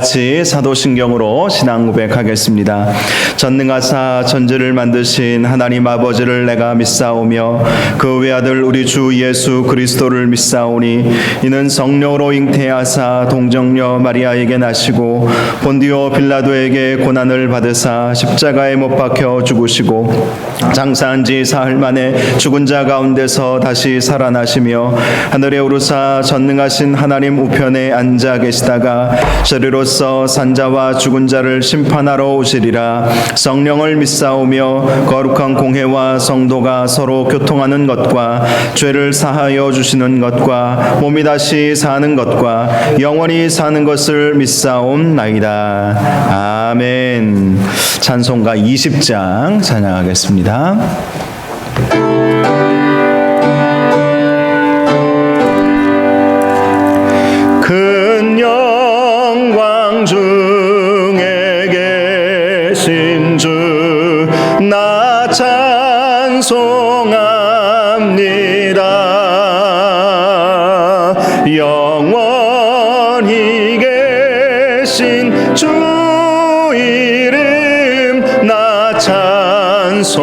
같이 사도신경으로 신앙 고백하겠습니다. 전능하사 천지를 만드신 하나님 아버지를 내가 믿사오며 그 외아들 우리 주 예수 그리스도를 믿사오니 이는 성령으로 잉태하사 동정녀 마리아에게 나시고 본디오 빌라도에게 고난을 받으사 십자가에 못 박혀 죽으시고 장사한 지 사흘 만에 죽은 자 가운데서 다시 살아나시며 하늘에 오르사 전능하신 하나님 우편에 앉아 계시다가 저리로서 산자와 죽은 자를 심판하러 오시리라. 성령을 믿사오며 거룩한 공회와 성도가 서로 교통하는 것과 죄를 사하여 주시는 것과 몸이 다시 사는 것과 영원히 사는 것을 믿사옵나이다. 아멘. 찬송가 20장 찬양하겠습니다. 큰 영광 중에 계신 주 나 찬송합니다. 영원히 계신 주 이름 나 찬송합니다.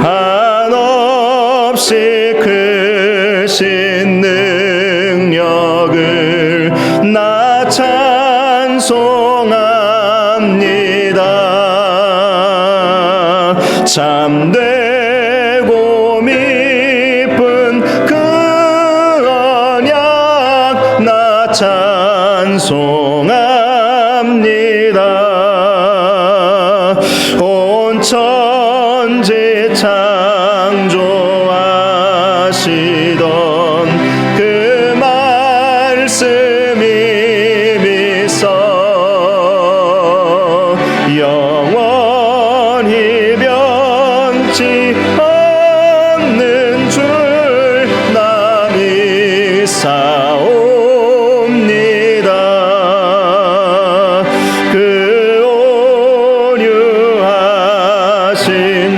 한없이 크신 능력을 나 찬송합니다. 참되고 미쁜 그 언약 나 찬송합니다. 온 천지 창조하시던 그 말씀이 미서 영원히 변치 없는 줄 나 믿사옵니다. 그 온유하신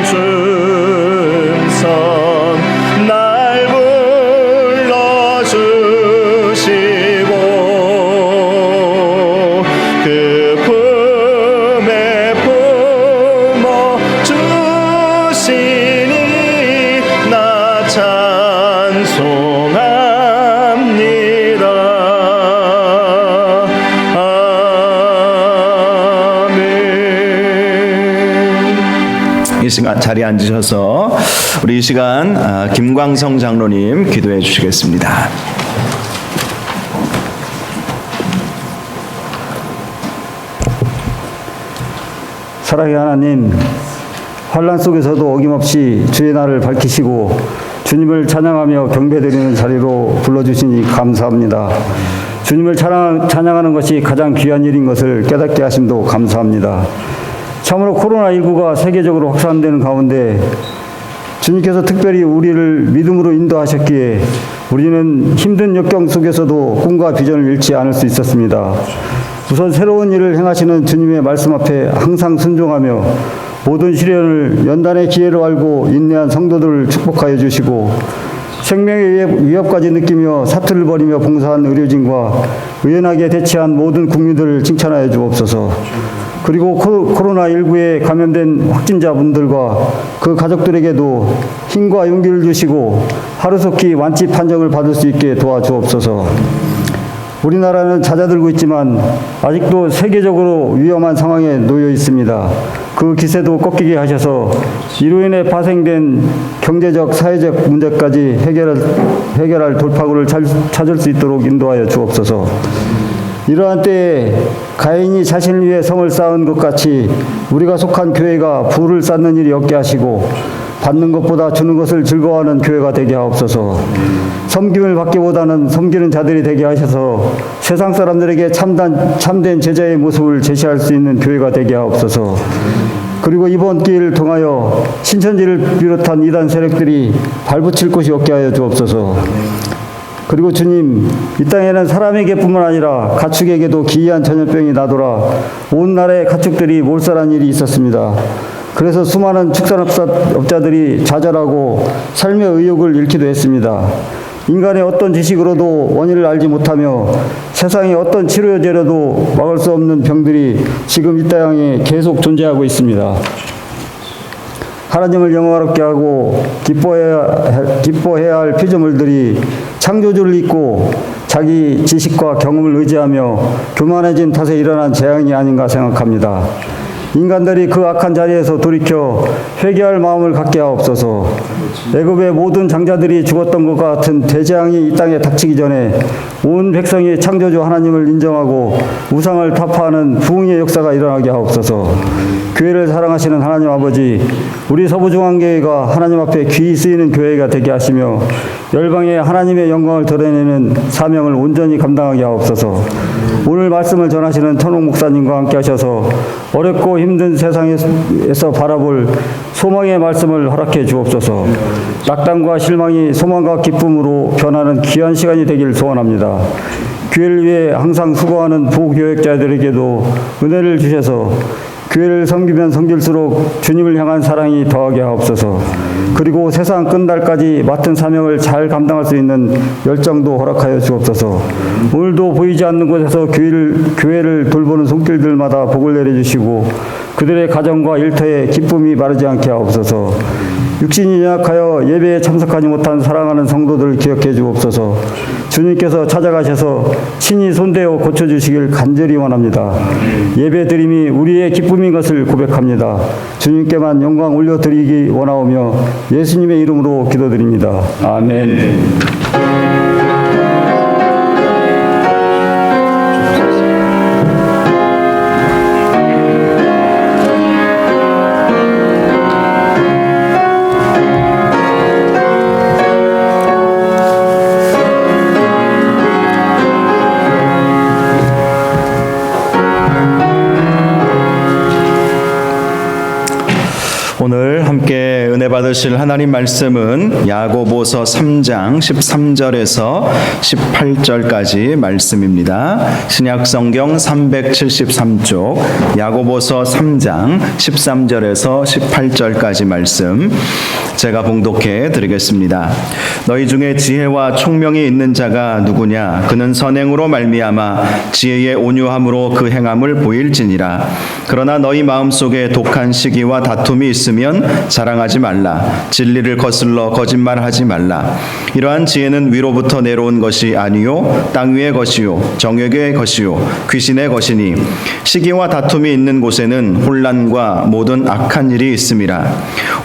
준선 날 불러주시고 그 품에 품어 주시니 나 찬송합니다. 아멘. 이 시간 자리에 앉으셔서 우리 이 시간 김광성 장로님 기도해 주시겠습니다. 사랑의 하나님, 환난 속에서도 어김없이 주의 날을 밝히시고 주님을 찬양하며 경배드리는 자리로 불러주시니 감사합니다. 주님을 찬양하는 것이 가장 귀한 일인 것을 깨닫게 하심도 감사합니다. 참으로 코로나19가 세계적으로 확산되는 가운데 주님께서 특별히 우리를 믿음으로 인도하셨기에 우리는 힘든 역경 속에서도 꿈과 비전을 잃지 않을 수 있었습니다. 우선 새로운 일을 행하시는 주님의 말씀 앞에 항상 순종하며 모든 시련을 연단의 기회로 알고 인내한 성도들을 축복하여 주시고 생명의 위협까지 느끼며 사투를 벌이며 봉사한 의료진과 의연하게 대처한 모든 국민들을 칭찬하여 주옵소서. 그리고 코로나19에 감염된 확진자분들과 그 가족들에게도 힘과 용기를 주시고 하루속히 완치 판정을 받을 수 있게 도와주옵소서. 우리나라는 잦아들고 있지만 아직도 세계적으로 위험한 상황에 놓여 있습니다. 그 기세도 꺾이게 하셔서 이로 인해 파생된 경제적, 사회적 문제까지 해결할 돌파구를 찾을 수 있도록 인도하여 주옵소서. 이러한 때에 가인이 자신을 위해 성을 쌓은 것 같이 우리가 속한 교회가 부를 쌓는 일이 없게 하시고 받는 것보다 주는 것을 즐거워하는 교회가 되게 하옵소서. 섬김을 받기보다는 섬기는 자들이 되게 하셔서 세상 사람들에게 참된 제자의 모습을 제시할 수 있는 교회가 되게 하옵소서. 그리고 이번 기회를 통하여 신천지를 비롯한 이단 세력들이 발붙일 곳이 없게 하여 주옵소서. 그리고 주님, 이 땅에는 사람에게뿐만 아니라 가축에게도 기이한 전염병이 나돌아 온 나라의 가축들이 몰살한 일이 있었습니다. 그래서 수많은 축산업자들이 좌절하고 삶의 의욕을 잃기도 했습니다. 인간의 어떤 지식으로도 원인을 알지 못하며 세상의 어떤 치료제로도 막을 수 없는 병들이 지금 이 땅에 계속 존재하고 있습니다. 하나님을 영화롭게 하고 기뻐해야 할 피조물들이 창조주를 잊고 자기 지식과 경험을 의지하며 교만해진 탓에 일어난 재앙이 아닌가 생각합니다. 인간들이 그 악한 자리에서 돌이켜 회개할 마음을 갖게 하옵소서. 애굽의 모든 장자들이 죽었던 것 같은 대재앙이 이 땅에 닥치기 전에 온 백성이 창조주 하나님을 인정하고 우상을 타파하는 부흥의 역사가 일어나게 하옵소서. 교회를 사랑하시는 하나님 아버지, 우리 서부중앙교회가 하나님 앞에 귀히 쓰이는 교회가 되게 하시며 열방에 하나님의 영광을 드러내는 사명을 온전히 감당하게 하옵소서. 오늘 말씀을 전하시는 천옥 목사님과 함께 하셔서 어렵고 힘든 세상에서 바라볼 소망의 말씀을 허락해 주옵소서. 낙담과 실망이 소망과 기쁨으로 변하는 귀한 시간이 되길 소원합니다. 교회를 위해 항상 수고하는 부교역자들에게도 은혜를 주셔서 교회를 섬기면 섬길수록 주님을 향한 사랑이 더하게 하옵소서. 그리고 세상 끝날까지 맡은 사명을 잘 감당할 수 있는 열정도 허락하여 주옵소서. 오늘도 보이지 않는 곳에서 교회를 돌보는 손길들마다 복을 내려주시고 그들의 가정과 일터에 기쁨이 마르지 않게 하옵소서. 육신이 연약하여 예배에 참석하지 못한 사랑하는 성도들을 기억해 주옵소서. 주님께서 찾아가셔서 친히 손대어 고쳐주시길 간절히 원합니다. 예배드림이 우리의 기쁨인 것을 고백합니다. 주님께만 영광 올려드리기 원하오며 예수님의 이름으로 기도드립니다. 아멘. 오늘 함께 은혜 받으실 하나님 말씀은 야고보서 3장 13절에서 18절까지 말씀입니다. 신약 성경 373쪽 야고보서 3장 13절에서 18절까지 말씀 제가 봉독해 드리겠습니다. 너희 중에 지혜와 총명이 있는 자가 누구냐? 그는 선행으로 말미암아 지혜의 온유함으로 그 행함을 보일지니라. 그러나 너희 마음속에 독한 시기와 다툼이 있으면 자랑하지 말라. 진리를 거슬러 거짓말하지 말라. 이러한 지혜는 위로부터 내려온 것이 아니요 땅 위의 것이요 정욕의 것이요 귀신의 것이니 시기와 다툼이 있는 곳에는 혼란과 모든 악한 일이 있음이라.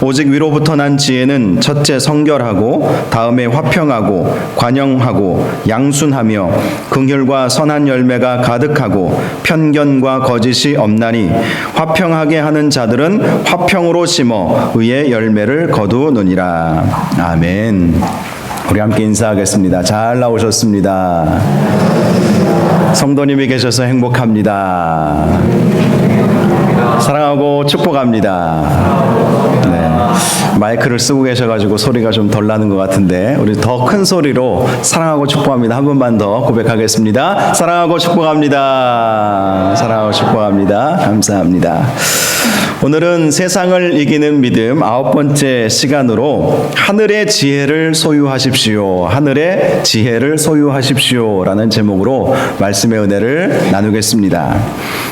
오직 위로부터 난 지혜는 첫째 성결하고 다음에 화평하고 관영하고 양순하며 긍휼과 선한 열매가 가득하고 편견과 거짓이 없나니 화평하게 하는 자들은 화평으로 심어 의의 열매를 거두느니라. 아멘. 우리 함께 인사하겠습니다. 잘 나오셨습니다. 성도님이 계셔서 행복합니다. 사랑하고 축복합니다. 네. 마이크를 쓰고 계셔가지고 소리가 좀 덜 나는 것 같은데 우리 더 큰 소리로 사랑하고 축복합니다. 한 번만 더 고백하겠습니다. 사랑하고 축복합니다. 사랑하고 축복합니다. 감사합니다. 오늘은 세상을 이기는 믿음 9번째 시간으로 하늘의 지혜를 소유하십시오. 하늘의 지혜를 소유하십시오. 라는 제목으로 말씀의 은혜를 나누겠습니다.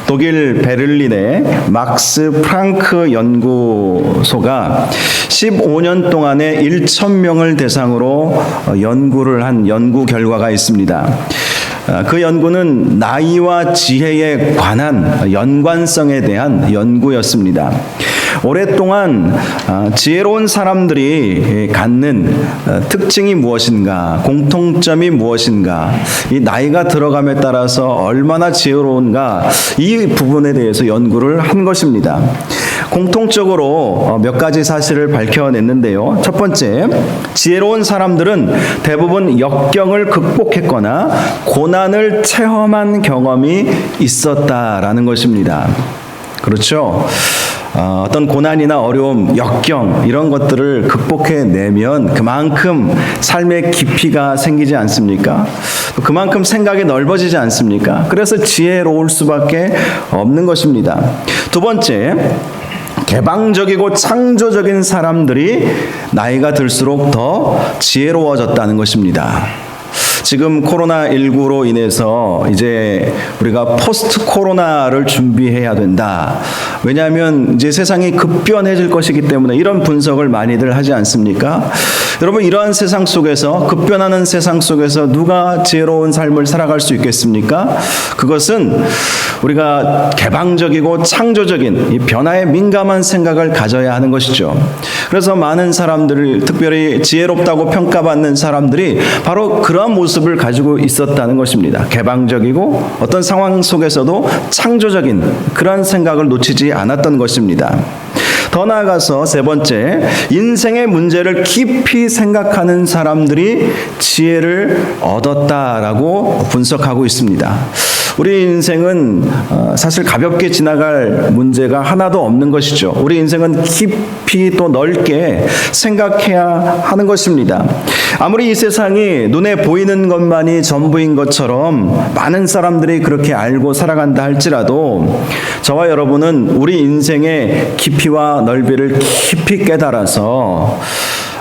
독일 베를린의 막스 프랑크 연구소가 15년 동안에 1,000명을 대상으로 연구를 한 연구 결과가 있습니다. 그 연구는 나이와 지혜에 관한 연관성에 대한 연구였습니다. 오랫동안 지혜로운 사람들이 갖는 특징이 무엇인가, 공통점이 무엇인가, 이 나이가 들어감에 따라서 얼마나 지혜로운가, 이 부분에 대해서 연구를 한 것입니다. 공통적으로 몇 가지 사실을 밝혀냈는데요. 첫 번째, 지혜로운 사람들은 대부분 역경을 극복했거나 고난을 체험한 경험이 있었다라는 것입니다. 그렇죠? 어떤 고난이나 어려움, 역경 이런 것들을 극복해내면 그만큼 삶의 깊이가 생기지 않습니까? 그만큼 생각이 넓어지지 않습니까? 그래서 지혜로울 수밖에 없는 것입니다. 두 번째, 개방적이고 창조적인 사람들이 나이가 들수록 더 지혜로워졌다는 것입니다. 지금 코로나19로 인해서 이제 우리가 포스트 코로나를 준비해야 된다. 왜냐하면 이제 세상이 급변해질 것이기 때문에 이런 분석을 많이들 하지 않습니까? 여러분, 이러한 세상 속에서, 급변하는 세상 속에서 누가 지혜로운 삶을 살아갈 수 있겠습니까? 그것은 우리가 개방적이고 창조적인 이 변화에 민감한 생각을 가져야 하는 것이죠. 그래서 많은 사람들을, 특별히 지혜롭다고 평가받는 사람들이 바로 그러한 모습을 가지고 있었다는 것입니다. 개방적이고 어떤 상황 속에서도 창조적인 그런 생각을 놓치지 않았던 것입니다. 더 나아가서 세 번째, 인생의 문제를 깊이 생각하는 사람들이 지혜를 얻었다라고 분석하고 있습니다. 우리 인생은 사실 가볍게 지나갈 문제가 하나도 없는 것이죠. 우리 인생은 깊이 또 넓게 생각해야 하는 것입니다. 아무리 이 세상이 눈에 보이는 것만이 전부인 것처럼 많은 사람들이 그렇게 알고 살아간다 할지라도 저와 여러분은 우리 인생의 깊이와 넓이를 깊이 깨달아서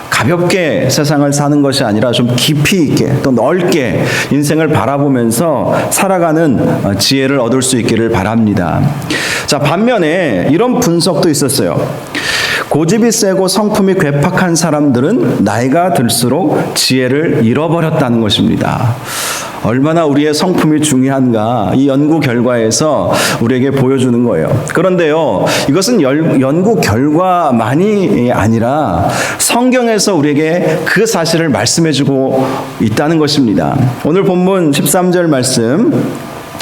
가볍게 세상을 사는 것이 아니라 좀 깊이 있게 또 넓게 인생을 바라보면서 살아가는 지혜를 얻을 수 있기를 바랍니다. 자, 반면에 이런 분석도 있었어요. 고집이 세고 성품이 괴팍한 사람들은 나이가 들수록 지혜를 잃어버렸다는 것입니다. 얼마나 우리의 성품이 중요한가, 이 연구 결과에서 우리에게 보여주는 거예요. 그런데요, 이것은 연구 결과만이 아니라 성경에서 우리에게 그 사실을 말씀해주고 있다는 것입니다. 오늘 본문 13절 말씀,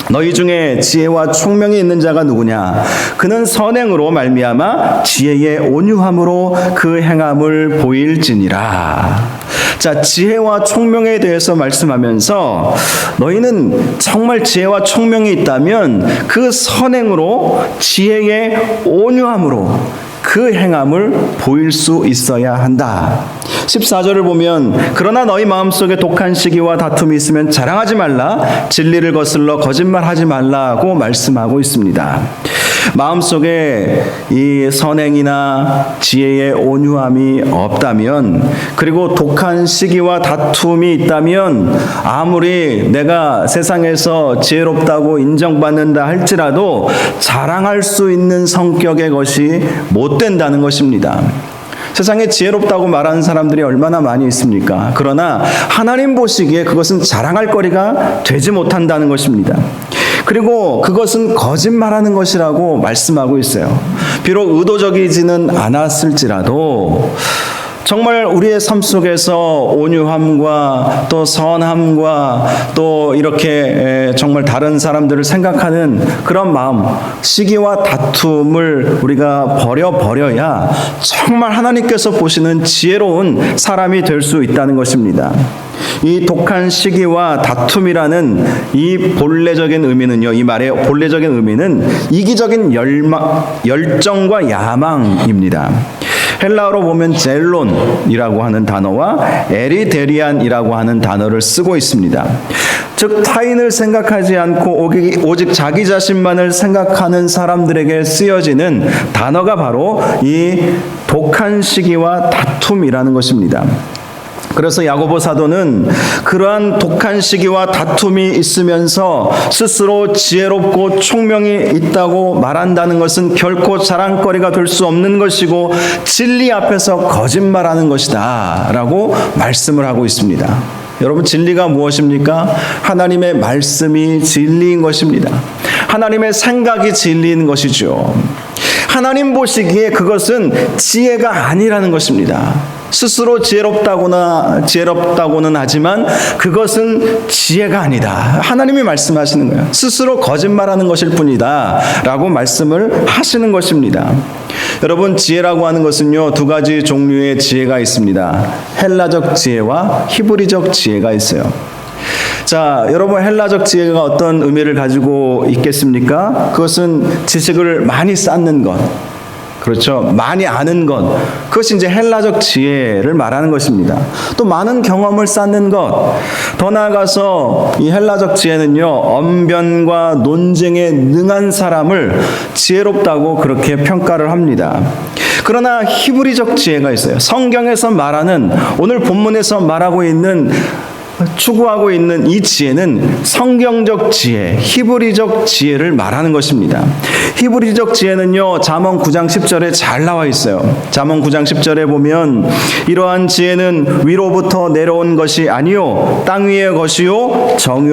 너희 중에 지혜와 총명이 있는 자가 누구냐? 그는 선행으로 말미암아 지혜의 온유함으로 그 행함을 보일지니라. 자, 지혜와 총명에 대해서 말씀하면서 너희는 정말 지혜와 총명이 있다면 그 선행으로 지혜의 온유함으로 그 행함을 보일 수 있어야 한다. 14절을 보면 그러나 너희 마음속에 독한 시기와 다툼이 있으면 자랑하지 말라, 진리를 거슬러 거짓말하지 말라고 말씀하고 있습니다. 마음속에 이 선행이나 지혜의 온유함이 없다면, 그리고 독한 시기와 다툼이 있다면 아무리 내가 세상에서 지혜롭다고 인정받는다 할지라도 자랑할 수 있는 성격의 것이 못 된다는 것입니다. 세상에 지혜롭다고 말하는 사람들이 얼마나 많이 있습니까? 그러나 하나님 보시기에 그것은 자랑할 거리가 되지 못한다는 것입니다. 그리고 그것은 거짓말하는 것이라고 말씀하고 있어요. 비록 의도적이지는 않았을지라도 정말 우리의 삶 속에서 온유함과 또 선함과 또 이렇게 정말 다른 사람들을 생각하는 그런 마음, 시기와 다툼을 우리가 버려야 정말 하나님께서 보시는 지혜로운 사람이 될 수 있다는 것입니다. 이 독한 시기와 다툼이라는 이 본래적인 의미는요, 이 말의 본래적인 의미는 이기적인 열정과 야망입니다. 헬라어로 보면 젤론이라고 하는 단어와 에리데리안이라고 하는 단어를 쓰고 있습니다. 즉 타인을 생각하지 않고 오직 자기 자신만을 생각하는 사람들에게 쓰여지는 단어가 바로 이 독한 시기와 다툼이라는 것입니다. 그래서 야고보 사도는 그러한 독한 시기와 다툼이 있으면서 스스로 지혜롭고 총명이 있다고 말한다는 것은 결코 자랑거리가 될 수 없는 것이고 진리 앞에서 거짓말하는 것이다 라고 말씀을 하고 있습니다. 여러분, 진리가 무엇입니까? 하나님의 말씀이 진리인 것입니다. 하나님의 생각이 진리인 것이죠. 하나님 보시기에 그것은 지혜가 아니라는 것입니다. 스스로 지혜롭다고는 하지만 그것은 지혜가 아니다. 하나님이 말씀하시는 거예요. 스스로 거짓말하는 것일 뿐이다 라고 말씀을 하시는 것입니다. 여러분, 지혜라고 하는 것은요, 두 가지 종류의 지혜가 있습니다. 헬라적 지혜와 히브리적 지혜가 있어요. 자, 여러분, 헬라적 지혜가 어떤 의미를 가지고 있겠습니까? 그것은 지식을 많이 쌓는 것, 그렇죠. 많이 아는 것. 그것이 이제 헬라적 지혜를 말하는 것입니다. 또 많은 경험을 쌓는 것. 더 나아가서 이 헬라적 지혜는요, 언변과 논쟁에 능한 사람을 지혜롭다고 그렇게 평가를 합니다. 그러나 히브리적 지혜가 있어요. 성경에서 말하는, 오늘 본문에서 말하고 있는, 추구하고 있는 이 지혜는 성경적 지혜, 히브리적 지혜를 말하는 것입니다. 히브리적 지혜는요, 잠언 9장 10절에 잘 나와 있어요. 잠언 9장 10절에 보면 이러한 지혜는 위로부터 내려온 것이 아니요 땅 위의 것이요 잠언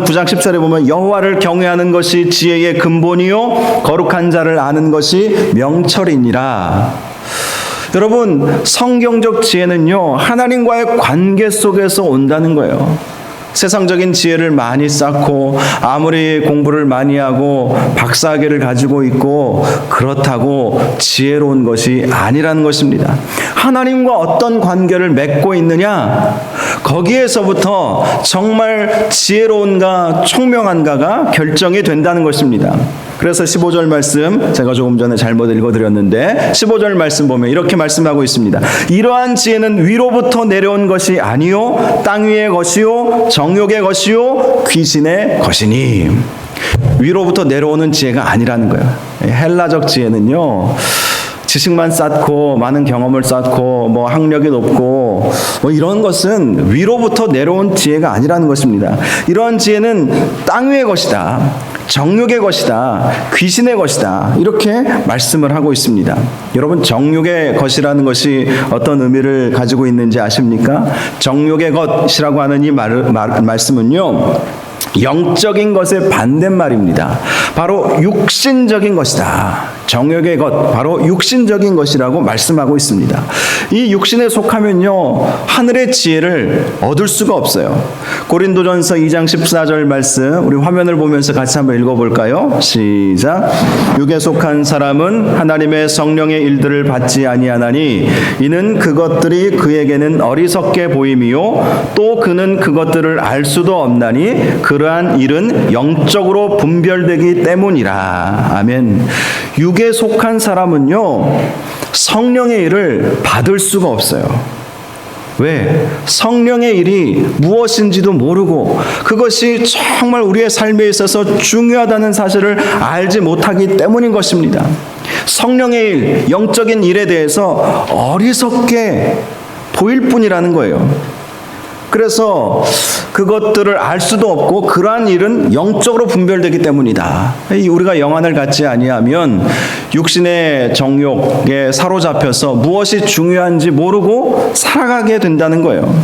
9장 10절에 보면 여호와를 경외하는 것이 지혜의 근본이요 거룩한 자를 아는 것이 명철이니라. 여러분, 성경적 지혜는요, 하나님과의 관계 속에서 온다는 거예요. 세상적인 지혜를 많이 쌓고 아무리 공부를 많이 하고 박사학위를 가지고 있고 그렇다고 지혜로운 것이 아니라는 것입니다. 하나님과 어떤 관계를 맺고 있느냐, 거기에서부터 정말 지혜로운가 총명한가가 결정이 된다는 것입니다. 그래서 15절 말씀, 제가 조금 전에 잘못 읽어드렸는데 15절 말씀 보면 이렇게 말씀하고 있습니다. 이러한 지혜는 위로부터 내려온 것이 아니요 땅 위의 것이요 정욕의 것이요 귀신의 것이니. 위로부터 내려오는 지혜가 아니라는 거예요. 헬라적 지혜는요, 지식만 쌓고 많은 경험을 쌓고 뭐 학력이 높고 뭐 이런 것은 위로부터 내려온 지혜가 아니라는 것입니다. 이러한 지혜는 땅 위의 것이다, 정욕의 것이다, 귀신의 것이다, 이렇게 말씀을 하고 있습니다. 여러분, 정욕의 것이라는 것이 어떤 의미를 가지고 있는지 아십니까? 정욕의 것이라고 하는 이 말씀은요, 영적인 것의 반대말입니다. 바로 육신적인 것이다. 정욕의 것, 바로 육신적인 것이라고 말씀하고 있습니다. 이 육신에 속하면요, 하늘의 지혜를 얻을 수가 없어요. 고린도전서 2장 14절 말씀, 우리 화면을 보면서 같이 한번 읽어볼까요? 시작. 육에 속한 사람은 하나님의 성령의 일들을 받지 아니하나니 이는 그것들이 그에게는 어리석게 보임이요 또 그는 그것들을 알 수도 없나니 그러한 일은 영적으로 분별되기 때문이라. 아멘. 육에 속한 사람은요, 성령의 일을 받을 수가 없어요. 왜? 성령의 일이 무엇인지도 모르고 그것이 정말 우리의 삶에 있어서 중요하다는 사실을 알지 못하기 때문인 것입니다. 성령의 일, 영적인 일에 대해서 어리석게 보일 뿐이라는 거예요. 그래서 그것들을 알 수도 없고 그러한 일은 영적으로 분별되기 때문이다. 우리가 영안을 갖지 아니하면 육신의 정욕에 사로잡혀서 무엇이 중요한지 모르고 살아가게 된다는 거예요.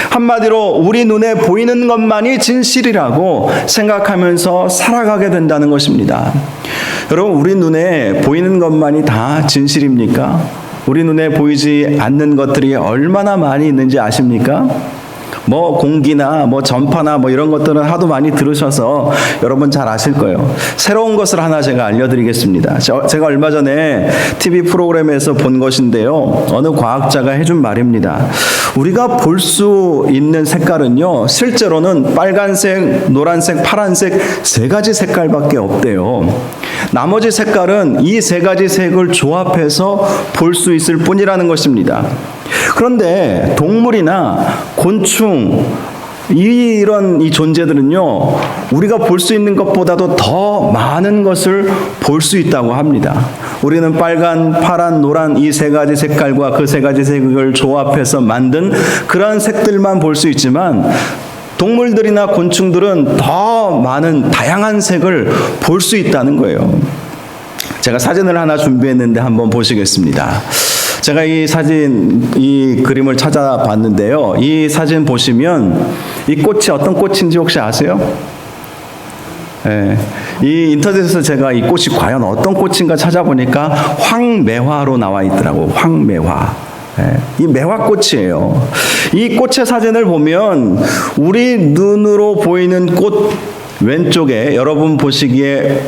한마디로 우리 눈에 보이는 것만이 진실이라고 생각하면서 살아가게 된다는 것입니다. 여러분, 우리 눈에 보이는 것만이 다 진실입니까? 우리 눈에 보이지 않는 것들이 얼마나 많이 있는지 아십니까? 뭐 공기나 뭐 전파나 뭐 이런 것들은 하도 많이 들으셔서 여러분 잘 아실 거예요. 새로운 것을 하나 제가 알려드리겠습니다. 제가 얼마 전에 TV 프로그램에서 본 것인데요, 어느 과학자가 해준 말입니다. 우리가 볼 수 있는 색깔은요, 실제로는 빨간색, 노란색, 파란색 세 가지 색깔밖에 없대요. 나머지 색깔은 이 세 가지 색을 조합해서 볼 수 있을 뿐이라는 것입니다. 그런데 동물이나 곤충, 이런 존재들은요, 우리가 볼 수 있는 것보다도 더 많은 것을 볼 수 있다고 합니다. 우리는 빨간, 파란, 노란 이 세 가지 색깔과 그 세 가지 색을 조합해서 만든 그러한 색들만 볼 수 있지만 동물들이나 곤충들은 더 많은 다양한 색을 볼 수 있다는 거예요. 제가 사진을 하나 준비했는데 한번 보시겠습니다. 제가 이 그림을 찾아봤는데요. 이 사진 보시면 이 꽃이 어떤 꽃인지 혹시 아세요? 네. 이 인터넷에서 제가 이 꽃이 과연 어떤 꽃인가 찾아보니까 황매화로 나와 있더라고요. 황매화. 네. 이 매화꽃이에요. 이 꽃의 사진을 보면 우리 눈으로 보이는 꽃 왼쪽에, 여러분 보시기에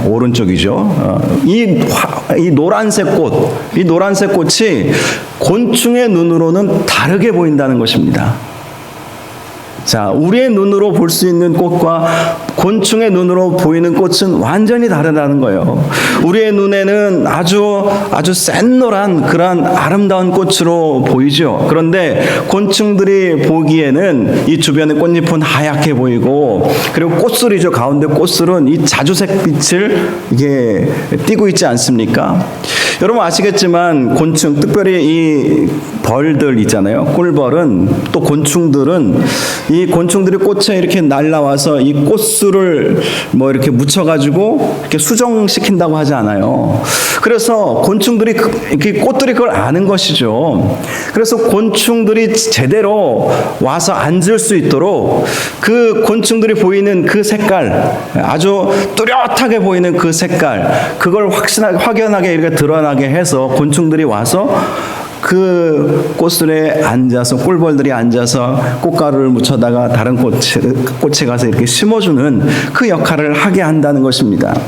오른쪽이죠. 이 노란색 꽃, 이 노란색 꽃이 곤충의 눈으로는 다르게 보인다는 것입니다. 자, 우리의 눈으로 볼 수 있는 꽃과 곤충의 눈으로 보이는 꽃은 완전히 다르다는 거예요. 우리의 눈에는 아주 센 노란 그런 아름다운 꽃으로 보이죠. 그런데 곤충들이 보기에는 이 주변의 꽃잎은 하얗게 보이고, 그리고 꽃술이죠. 가운데 꽃술은 이 자주색 빛을 이게 띠고 있지 않습니까? 여러분 아시겠지만 곤충, 특별히 이 벌들 있잖아요. 꿀벌은, 또 곤충들은 이 곤충들이 꽃에 이렇게 날라와서 이 꽃술을 뭐 이렇게 묻혀가지고 이렇게 수정시킨다고 하지 않아요. 그래서 곤충들이 이렇게 꽃들이 그걸 아는 것이죠. 그래서 곤충들이 제대로 와서 앉을 수 있도록 그 곤충들이 보이는 그 색깔, 아주 뚜렷하게 보이는 그 색깔, 그걸 확연하게 이렇게 드러나게 해서 곤충들이 와서 그 꽃술에 앉아서, 꿀벌들이 앉아서 꽃가루를 묻혀다가 다른 꽃에 가서 이렇게 심어주는 그 역할을 하게 한다는 것입니다.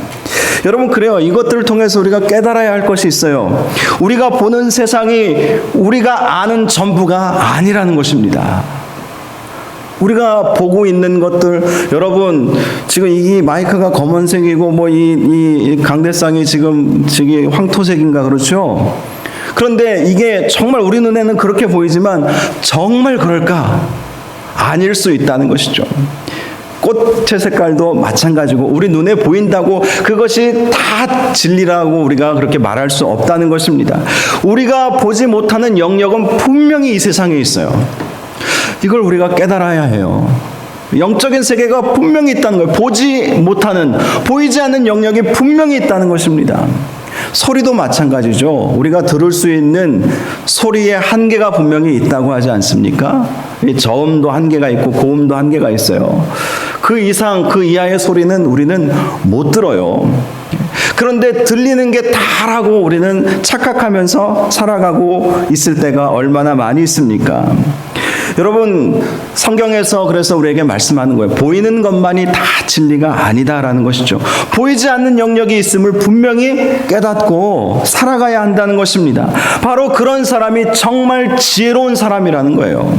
여러분, 그래요. 이것들을 통해서 우리가 깨달아야 할 것이 있어요. 우리가 보는 세상이 우리가 아는 전부가 아니라는 것입니다. 우리가 보고 있는 것들, 여러분 지금 이 마이크가 검은색이고 뭐 이 강대상이 지금 황토색인가 그렇죠? 그런데 이게 정말 우리 눈에는 그렇게 보이지만 정말 그럴까? 아닐 수 있다는 것이죠. 꽃의 색깔도 마찬가지고 우리 눈에 보인다고 그것이 다 진리라고 우리가 그렇게 말할 수 없다는 것입니다. 우리가 보지 못하는 영역은 분명히 이 세상에 있어요. 이걸 우리가 깨달아야 해요. 영적인 세계가 분명히 있다는 거예요. 보이지 않는 영역이 분명히 있다는 것입니다. 소리도 마찬가지죠. 우리가 들을 수 있는 소리의 한계가 분명히 있다고 하지 않습니까? 저음도 한계가 있고 고음도 한계가 있어요. 그 이상, 그 이하의 소리는 우리는 못 들어요. 그런데 들리는 게 다라고 우리는 착각하면서 살아가고 있을 때가 얼마나 많이 있습니까? 여러분, 성경에서 그래서 우리에게 말씀하는 거예요. 보이는 것만이 다 진리가 아니다라는 것이죠. 보이지 않는 영역이 있음을 분명히 깨닫고 살아가야 한다는 것입니다. 바로 그런 사람이 정말 지혜로운 사람이라는 거예요.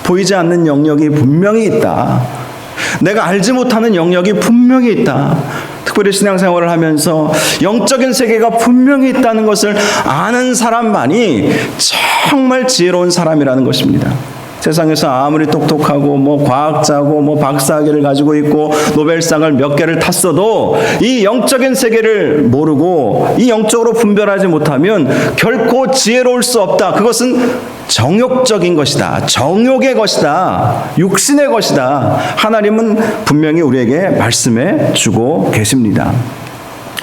보이지 않는 영역이 분명히 있다. 내가 알지 못하는 영역이 분명히 있다. 특별히 신앙생활을 하면서 영적인 세계가 분명히 있다는 것을 아는 사람만이 정말 지혜로운 사람이라는 것입니다. 세상에서 아무리 똑똑하고 뭐 과학자고 뭐 박사학위를 가지고 있고 노벨상을 몇 개를 탔어도 이 영적인 세계를 모르고 이 영적으로 분별하지 못하면 결코 지혜로울 수 없다. 그것은 정욕적인 것이다. 정욕의 것이다. 육신의 것이다. 하나님은 분명히 우리에게 말씀해 주고 계십니다.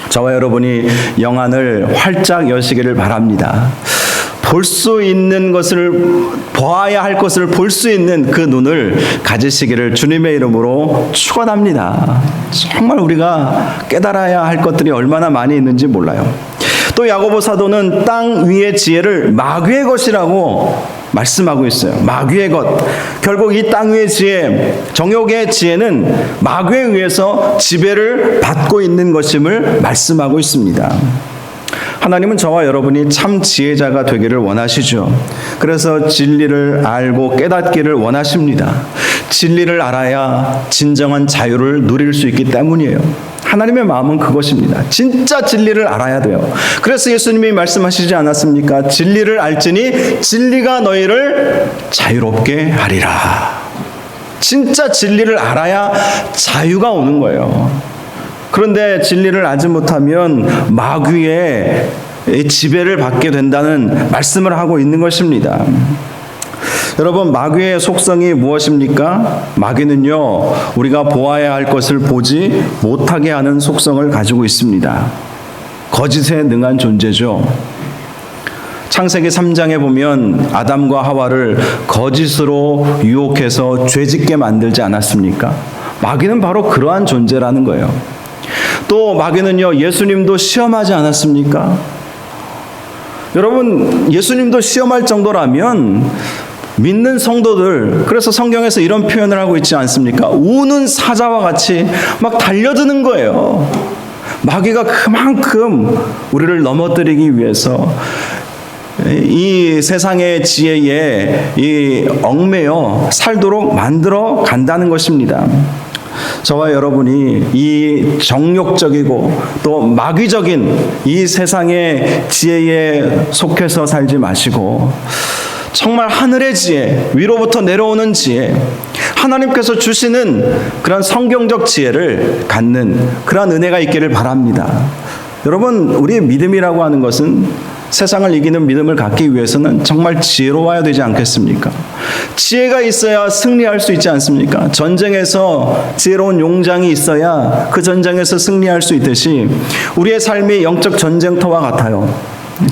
저와 여러분이 영안을 활짝 여시기를 바랍니다. 볼 수 있는 것을, 보아야 할 것을 볼 수 있는 그 눈을 가지시기를 주님의 이름으로 축원합니다. 정말 우리가 깨달아야 할 것들이 얼마나 많이 있는지 몰라요. 또 야고보 사도는 땅 위의 지혜를 마귀의 것이라고 말씀하고 있어요. 마귀의 것. 결국 이 땅 위의 지혜, 정욕의 지혜는 마귀에 의해서 지배를 받고 있는 것임을 말씀하고 있습니다. 하나님은 저와 여러분이 참 지혜자가 되기를 원하시죠. 그래서 진리를 알고 깨닫기를 원하십니다. 진리를 알아야 진정한 자유를 누릴 수 있기 때문이에요. 하나님의 마음은 그것입니다. 진짜 진리를 알아야 돼요. 그래서 예수님이 말씀하시지 않았습니까? 진리를 알지니 진리가 너희를 자유롭게 하리라. 진짜 진리를 알아야 자유가 오는 거예요. 그런데 진리를 알지 못하면 마귀의 지배를 받게 된다는 말씀을 하고 있는 것입니다. 여러분, 마귀의 속성이 무엇입니까? 마귀는요, 우리가 보아야 할 것을 보지 못하게 하는 속성을 가지고 있습니다. 거짓에 능한 존재죠. 창세기 3장에 보면 아담과 하와를 거짓으로 유혹해서 죄짓게 만들지 않았습니까? 마귀는 바로 그러한 존재라는 거예요. 또 마귀는요, 예수님도 시험하지 않았습니까? 여러분, 예수님도 시험할 정도라면 믿는 성도들, 그래서 성경에서 이런 표현을 하고 있지 않습니까? 우는 사자와 같이 막 달려드는 거예요. 마귀가 그만큼 우리를 넘어뜨리기 위해서 이 세상의 지혜에 얽매여 살도록 만들어 간다는 것입니다. 저와 여러분이 이 정욕적이고 또 마귀적인 이 세상의 지혜에 속해서 살지 마시고 정말 하늘의 지혜, 위로부터 내려오는 지혜, 하나님께서 주시는 그런 성경적 지혜를 갖는 그런 은혜가 있기를 바랍니다. 여러분, 우리의 믿음이라고 하는 것은 세상을 이기는 믿음을 갖기 위해서는 정말 지혜로워야 되지 않겠습니까? 지혜가 있어야 승리할 수 있지 않습니까? 전쟁에서 지혜로운 용장이 있어야 그 전쟁에서 승리할 수 있듯이 우리의 삶이 영적 전쟁터와 같아요.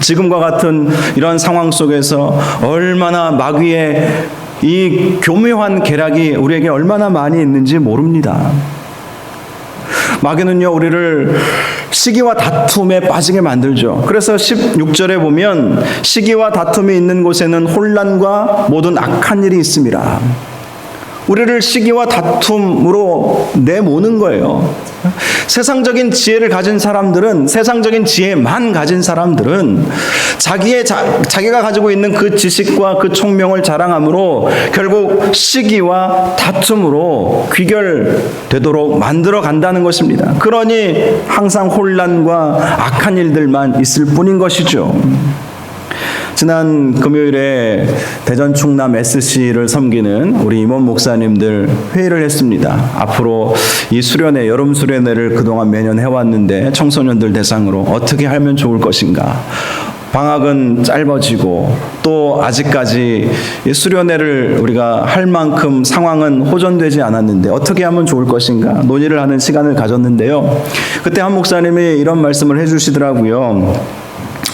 지금과 같은 이런 상황 속에서 얼마나 마귀의 이 교묘한 계략이 우리에게 얼마나 많이 있는지 모릅니다. 마귀는요, 우리를 시기와 다툼에 빠지게 만들죠. 그래서 16절에 보면 시기와 다툼이 있는 곳에는 혼란과 모든 악한 일이 있습니다. 우리를 시기와 다툼으로 내모는 거예요. 세상적인 지혜를 가진 사람들은, 세상적인 지혜만 가진 사람들은 자기가 가지고 있는 그 지식과 그 총명을 자랑함으로 결국 시기와 다툼으로 귀결되도록 만들어 간다는 것입니다. 그러니 항상 혼란과 악한 일들만 있을 뿐인 것이죠. 지난 금요일에 대전 충남 SC를 섬기는 우리 임원 목사님들 회의를 했습니다. 앞으로 이 수련회, 여름 수련회를 그동안 매년 해왔는데 청소년들 대상으로 어떻게 하면 좋을 것인가. 방학은 짧아지고 또 아직까지 수련회를 우리가 할 만큼 상황은 호전되지 않았는데 어떻게 하면 좋을 것인가 논의를 하는 시간을 가졌는데요. 그때 한 목사님이 이런 말씀을 해주시더라고요.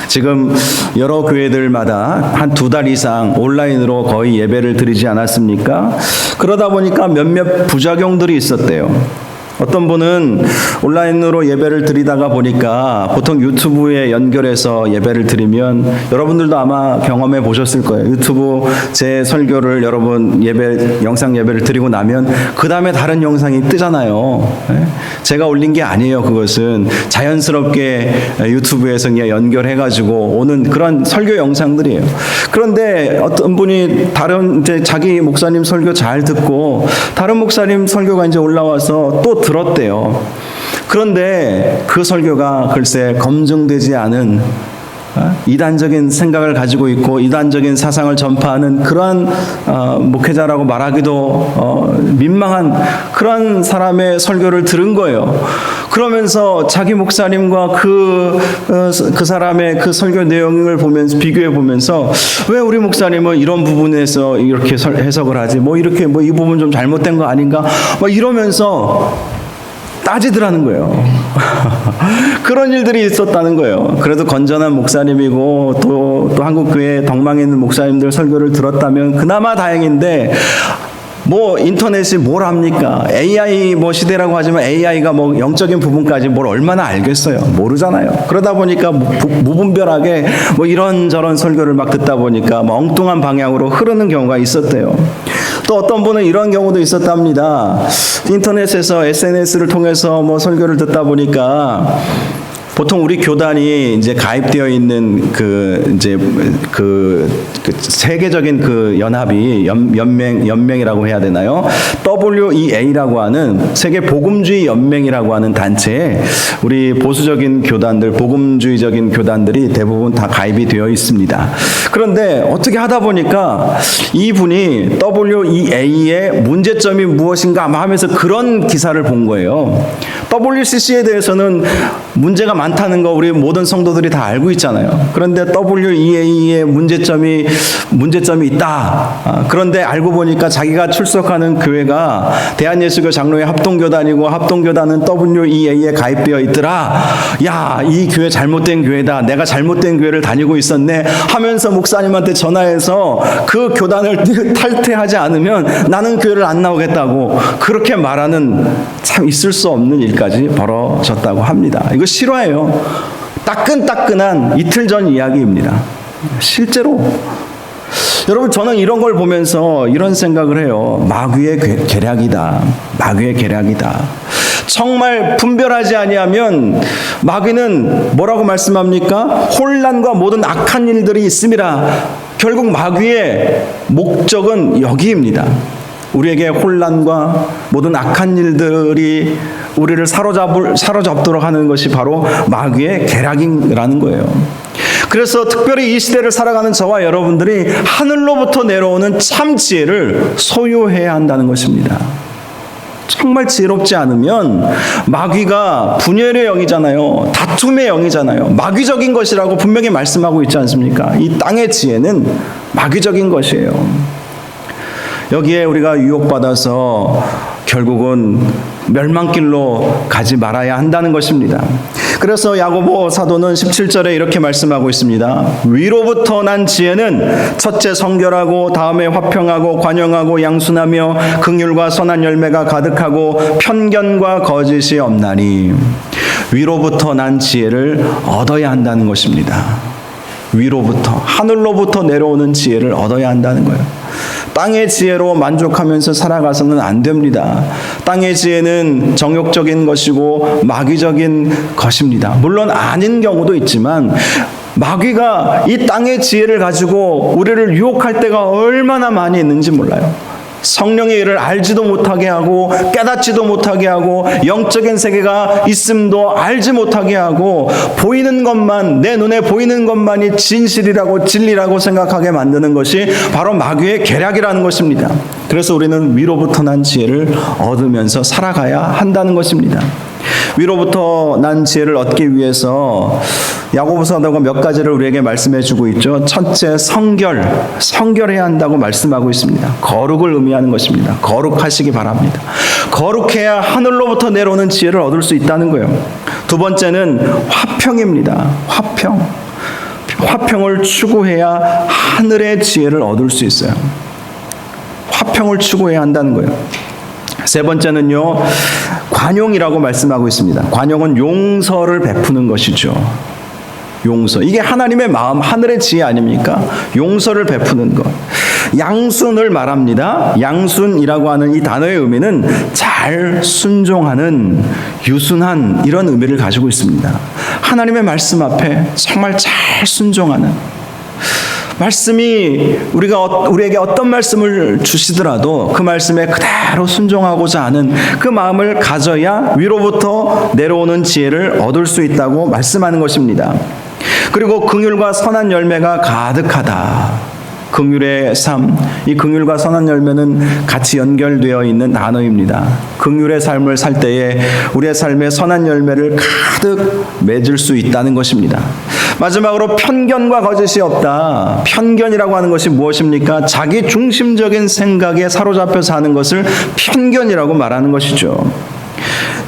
지금 여러 교회들마다 한 2달 이상 온라인으로 거의 예배를 드리지 않았습니까? 그러다 보니까 몇몇 부작용들이 있었대요. 어떤 분은 온라인으로 예배를 드리다가 보니까 보통 유튜브에 연결해서 예배를 드리면 여러분들도 아마 경험해 보셨을 거예요. 유튜브 제 설교를 여러분 영상 예배를 드리고 나면 그 다음에 다른 영상이 뜨잖아요. 제가 올린 게 아니에요. 그것은 자연스럽게 유튜브에서 그냥 연결해가지고 오는 그런 설교 영상들이에요. 그런데 어떤 분이 이제 자기 목사님 설교 잘 듣고 다른 목사님 설교가 이제 올라와서 또 들었대요. 그런데 그 설교가 글쎄 검증되지 않은 이단적인 생각을 가지고 있고 이단적인 사상을 전파하는 그러한 목회자라고 말하기도 민망한 그런 사람의 설교를 들은 거예요. 그러면서 자기 목사님과 그 사람의 그 설교 내용을 보면서 비교해 보면서 왜 우리 목사님은 이런 부분에서 이렇게 해석을 하지? 이렇게 이 부분 좀 잘못된 거 아닌가? 이러면서 따지더라는 거예요. 그런 일들이 있었다는 거예요. 그래도 건전한 목사님이고 또 한국교회 덕망에 있는 목사님들 설교를 들었다면 그나마 다행인데 인터넷이 뭘 합니까? AI 시대라고 하지만 AI가 영적인 부분까지 뭘 얼마나 알겠어요? 모르잖아요. 그러다 보니까 무분별하게 이런저런 설교를 막 듣다 보니까 엉뚱한 방향으로 흐르는 경우가 있었대요. 또 어떤 분은 이런 경우도 있었답니다. 인터넷에서 SNS를 통해서 설교를 듣다 보니까 보통 우리 교단이 이제 가입되어 있는 그 세계적인 그 연합이 연맹이라고 해야 되나요? WEA라고 하는 세계 복음주의 연맹이라고 하는 단체에 우리 보수적인 교단들, 복음주의적인 교단들이 대부분 다 가입이 되어 있습니다. 그런데 어떻게 하다 보니까 이분이 WEA의 문제점이 무엇인가 하면서 그런 기사를 본 거예요. WCC에 대해서는 문제가 많다는 거 우리 모든 성도들이 다 알고 있잖아요. 그런데 WEA의 문제점이 있다. 그런데 알고 보니까 자기가 출석하는 교회가 대한예수교 장로회 합동교단이고 합동교단은 WEA에 가입되어 있더라. 야, 이 교회 잘못된 교회다. 내가 잘못된 교회를 다니고 있었네 하면서 목사님한테 전화해서 그 교단을 탈퇴하지 않으면 나는 교회를 안 나오겠다고 그렇게 말하는 참 있을 수 없는 일까지 벌어졌다고 합니다. 이거 실화예요. 따끈따끈한 이틀 전 이야기입니다. 실제로 여러분, 저는 이런 걸 보면서 이런 생각을 해요. 마귀의 계략이다. 마귀의 계략이다. 정말 분별하지 아니하면 마귀는 뭐라고 말씀합니까? 혼란과 모든 악한 일들이 있음이라. 결국 마귀의 목적은 여기입니다. 우리에게 혼란과 모든 악한 일들이 우리를 사로잡도록 하는 것이 바로 마귀의 계략이라는 거예요. 그래서 특별히 이 시대를 살아가는 저와 여러분들이 하늘로부터 내려오는 참 지혜를 소유해야 한다는 것입니다. 정말 지혜롭지 않으면 마귀가 분열의 영이잖아요. 다툼의 영이잖아요. 마귀적인 것이라고 분명히 말씀하고 있지 않습니까? 이 땅의 지혜는 마귀적인 것이에요. 여기에 우리가 유혹받아서 결국은 멸망길로 가지 말아야 한다는 것입니다. 그래서 야고보 사도는 17절에 이렇게 말씀하고 있습니다. 위로부터 난 지혜는 첫째 성결하고 다음에 화평하고 관용하고 양순하며 긍휼과 선한 열매가 가득하고 편견과 거짓이 없나니. 위로부터 난 지혜를 얻어야 한다는 것입니다. 위로부터, 하늘로부터 내려오는 지혜를 얻어야 한다는 거예요. 땅의 지혜로 만족하면서 살아가서는 안 됩니다. 땅의 지혜는 정욕적인 것이고 마귀적인 것입니다. 물론 아닌 경우도 있지만 마귀가 이 땅의 지혜를 가지고 우리를 유혹할 때가 얼마나 많이 있는지 몰라요. 성령의 일을 알지도 못하게 하고 깨닫지도 못하게 하고 영적인 세계가 있음도 알지 못하게 하고 보이는 것만, 내 눈에 보이는 것만이 진실이라고 진리라고 생각하게 만드는 것이 바로 마귀의 계략이라는 것입니다. 그래서 우리는 위로부터 난 지혜를 얻으면서 살아가야 한다는 것입니다. 위로부터 난 지혜를 얻기 위해서 야고보 사도가 몇 가지를 우리에게 말씀해 주고 있죠. 첫째, 성결해야 한다고 말씀하고 있습니다. 거룩을 의미하는 것입니다. 거룩하시기 바랍니다. 거룩해야 하늘로부터 내려오는 지혜를 얻을 수 있다는 거예요. 두 번째는 화평입니다. 화평을 추구해야 하늘의 지혜를 얻을 수 있어요. 화평을 추구해야 한다는 거예요. 세 번째는요, 관용이라고 말씀하고 있습니다. 관용은 용서를 베푸는 것이죠. 용서. 이게 하나님의 마음, 하늘의 지혜 아닙니까? 용서를 베푸는 것. 양순을 말합니다. 양순이라고 하는 이 단어의 의미는 잘 순종하는, 유순한 이런 의미를 가지고 있습니다. 하나님의 말씀 앞에 정말 잘 순종하는, 말씀이 우리에게 어떤 말씀을 주시더라도 그 말씀에 그대로 순종하고자 하는 그 마음을 가져야 위로부터 내려오는 지혜를 얻을 수 있다고 말씀하는 것입니다. 그리고 긍휼과 선한 열매가 가득하다. 긍휼의 삶, 이 긍휼과 선한 열매는 같이 연결되어 있는 단어입니다. 긍휼의 삶을 살 때에 우리의 삶에 선한 열매를 가득 맺을 수 있다는 것입니다. 마지막으로 편견과 거짓이 없다. 편견이라고 하는 것이 무엇입니까? 자기 중심적인 생각에 사로잡혀 사는 것을 편견이라고 말하는 것이죠.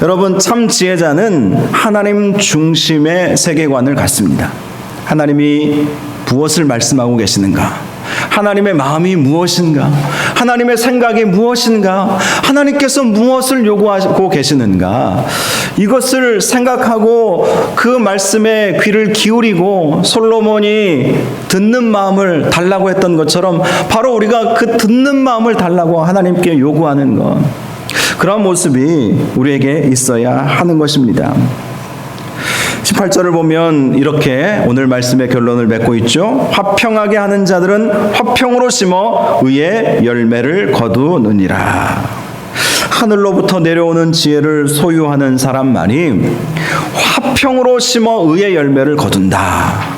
여러분, 참 지혜자는 하나님 중심의 세계관을 갖습니다. 하나님이 무엇을 말씀하고 계시는가? 하나님의 마음이 무엇인가? 하나님의 생각이 무엇인가? 하나님께서 무엇을 요구하고 계시는가? 이것을 생각하고 그 말씀에 귀를 기울이고 솔로몬이 듣는 마음을 달라고 했던 것처럼 바로 우리가 그 듣는 마음을 달라고 하나님께 요구하는 것, 그런 모습이 우리에게 있어야 하는 것입니다. 18절을 보면 이렇게 오늘 말씀의 결론을 맺고 있죠. 화평하게 하는 자들은 화평으로 심어 의의 열매를 거두느니라. 하늘로부터 내려오는 지혜를 소유하는 사람만이 화평으로 심어 의의 열매를 거둔다.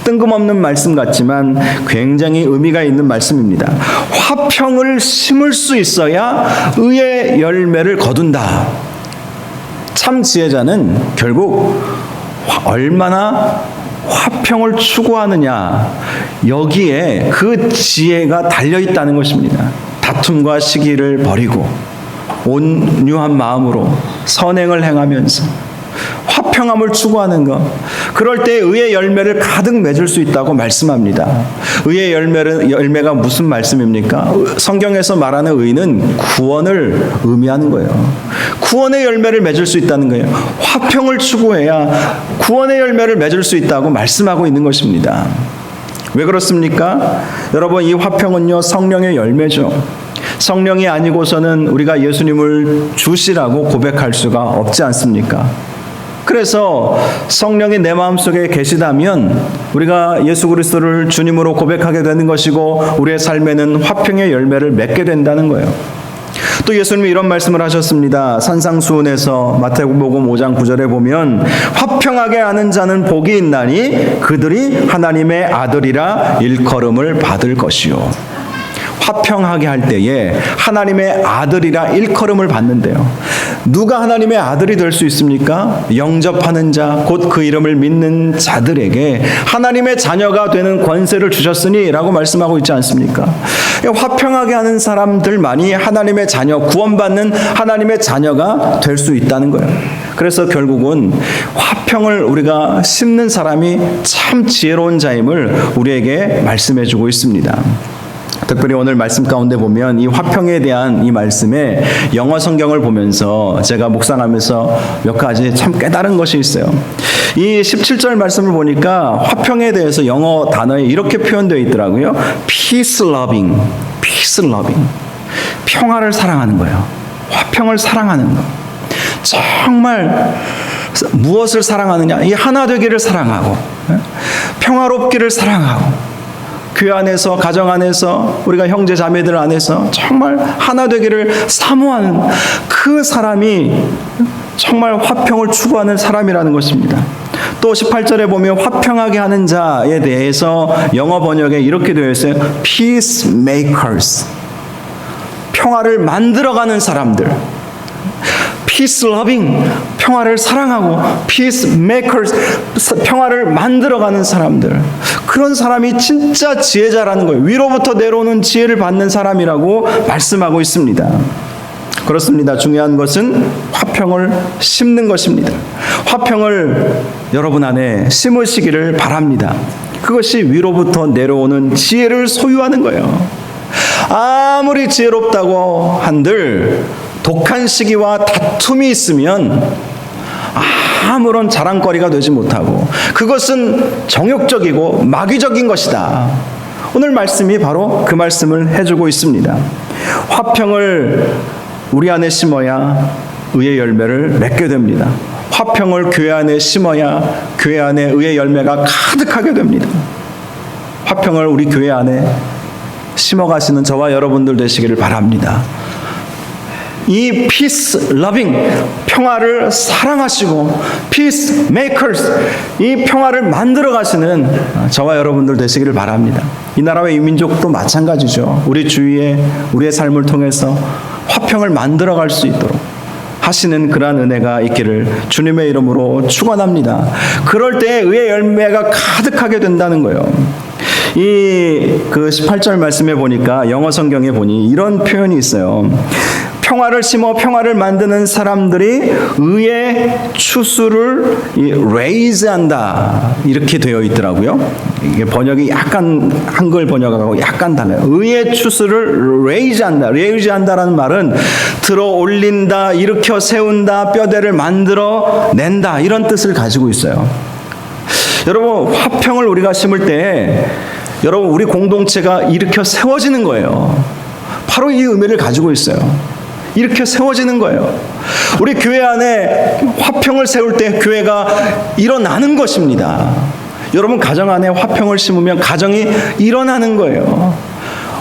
뜬금없는 말씀 같지만 굉장히 의미가 있는 말씀입니다. 화평을 심을 수 있어야 의의 열매를 거둔다. 참 지혜자는 결국 얼마나 화평을 추구하느냐, 여기에 그 지혜가 달려있다는 것입니다. 다툼과 시기를 버리고 온유한 마음으로 선행을 행하면서 화평함을 추구하는 것, 그럴 때 의의 열매를 가득 맺을 수 있다고 말씀합니다. 의의 열매가 무슨 말씀입니까? 성경에서 말하는 의는 구원을 의미하는 거예요. 구원의 열매를 맺을 수 있다는 거예요. 화평을 추구해야 구원의 열매를 맺을 수 있다고 말씀하고 있는 것입니다. 왜 그렇습니까? 여러분, 이 화평은요, 성령의 열매죠. 성령이 아니고서는 우리가 예수님을 주시라고 고백할 수가 없지 않습니까? 그래서 성령이 내 마음속에 계시다면 우리가 예수 그리스도를 주님으로 고백하게 되는 것이고 우리의 삶에는 화평의 열매를 맺게 된다는 거예요. 또 예수님이 이런 말씀을 하셨습니다. 산상수훈에서 마태복음 5장 9절에 보면 화평하게 하는 자는 복이 있나니 그들이 하나님의 아들이라 일컬음을 받을 것이요. 화평하게 할 때에 하나님의 아들이라 일컬음을 받는데요. 누가 하나님의 아들이 될 수 있습니까? 영접하는 자, 곧 그 이름을 믿는 자들에게 하나님의 자녀가 되는 권세를 주셨으니 라고 말씀하고 있지 않습니까? 화평하게 하는 사람들만이 하나님의 자녀, 구원받는 하나님의 자녀가 될 수 있다는 거예요. 그래서 결국은 화평을 우리가 심는 사람이 참 지혜로운 자임을 우리에게 말씀해 주고 있습니다. 특별히 오늘 말씀 가운데 보면 이 화평에 대한 이 말씀에 영어 성경을 보면서 제가 묵상하면서 몇 가지 참 깨달은 것이 있어요. 이 17절 말씀을 보니까 화평에 대해서 영어 단어에 이렇게 표현되어 있더라고요. Peace loving, peace loving. 평화를 사랑하는 거예요. 화평을 사랑하는 거. 정말 무엇을 사랑하느냐? 이 하나 되기를 사랑하고 평화롭기를 사랑하고 교회 안에서, 가정 안에서, 우리가 형제 자매들 안에서 정말 하나 되기를 사모하는 그 사람이 정말 화평을 추구하는 사람이라는 것입니다. 또 18절에 보면 화평하게 하는 자에 대해서 영어 번역에 이렇게 되어 있어요. Peacemakers. 평화를 만들어가는 사람들. Peace loving. 평화를 사랑하고 Peacemakers. 평화를 만들어가는 사람들. 그런 사람이 진짜 지혜자라는 거예요. 위로부터 내려오는 지혜를 받는 사람이라고 말씀하고 있습니다. 그렇습니다. 중요한 것은 화평을 심는 것입니다. 화평을 여러분 안에 심으시기를 바랍니다. 그것이 위로부터 내려오는 지혜를 소유하는 거예요. 아무리 지혜롭다고 한들 독한 시기와 다툼이 있으면 아무런 자랑거리가 되지 못하고 그것은 정욕적이고 마귀적인 것이다. 오늘 말씀이 바로 그 말씀을 해주고 있습니다. 화평을 우리 안에 심어야 의의 열매를 맺게 됩니다. 화평을 교회 안에 심어야 교회 안에 의의 열매가 가득하게 됩니다. 화평을 우리 교회 안에 심어가시는 저와 여러분들 되시기를 바랍니다. 이 peace loving, 평화를 사랑하시고 peace makers, 이 평화를 만들어 가시는 저와 여러분들 되시기를 바랍니다. 이 나라와 이 민족도 마찬가지죠. 우리 주위에 우리의 삶을 통해서 화평을 만들어 갈 수 있도록 하시는 그러한 은혜가 있기를 주님의 이름으로 축원합니다. 그럴 때 의의 열매가 가득하게 된다는 거예요. 그 18절 말씀에 보니까 영어 성경에 보니 이런 표현이 있어요. 평화를 심어 평화를 만드는 사람들이 의의 추수를 raise한다 이렇게 되어 있더라고요. 이게 번역이 약간 한글 번역하고 약간 달라요. 의의 추수를 raise한다라는 말은 들어 올린다, 일으켜 세운다, 뼈대를 만들어 낸다 이런 뜻을 가지고 있어요. 여러분 화평을 우리가 심을 때 여러분 우리 공동체가 일으켜 세워지는 거예요. 바로 이 의미를 가지고 있어요. 이렇게 세워지는 거예요. 우리 교회 안에 화평을 세울 때 교회가 일어나는 것입니다. 여러분 가정 안에 화평을 심으면 가정이 일어나는 거예요.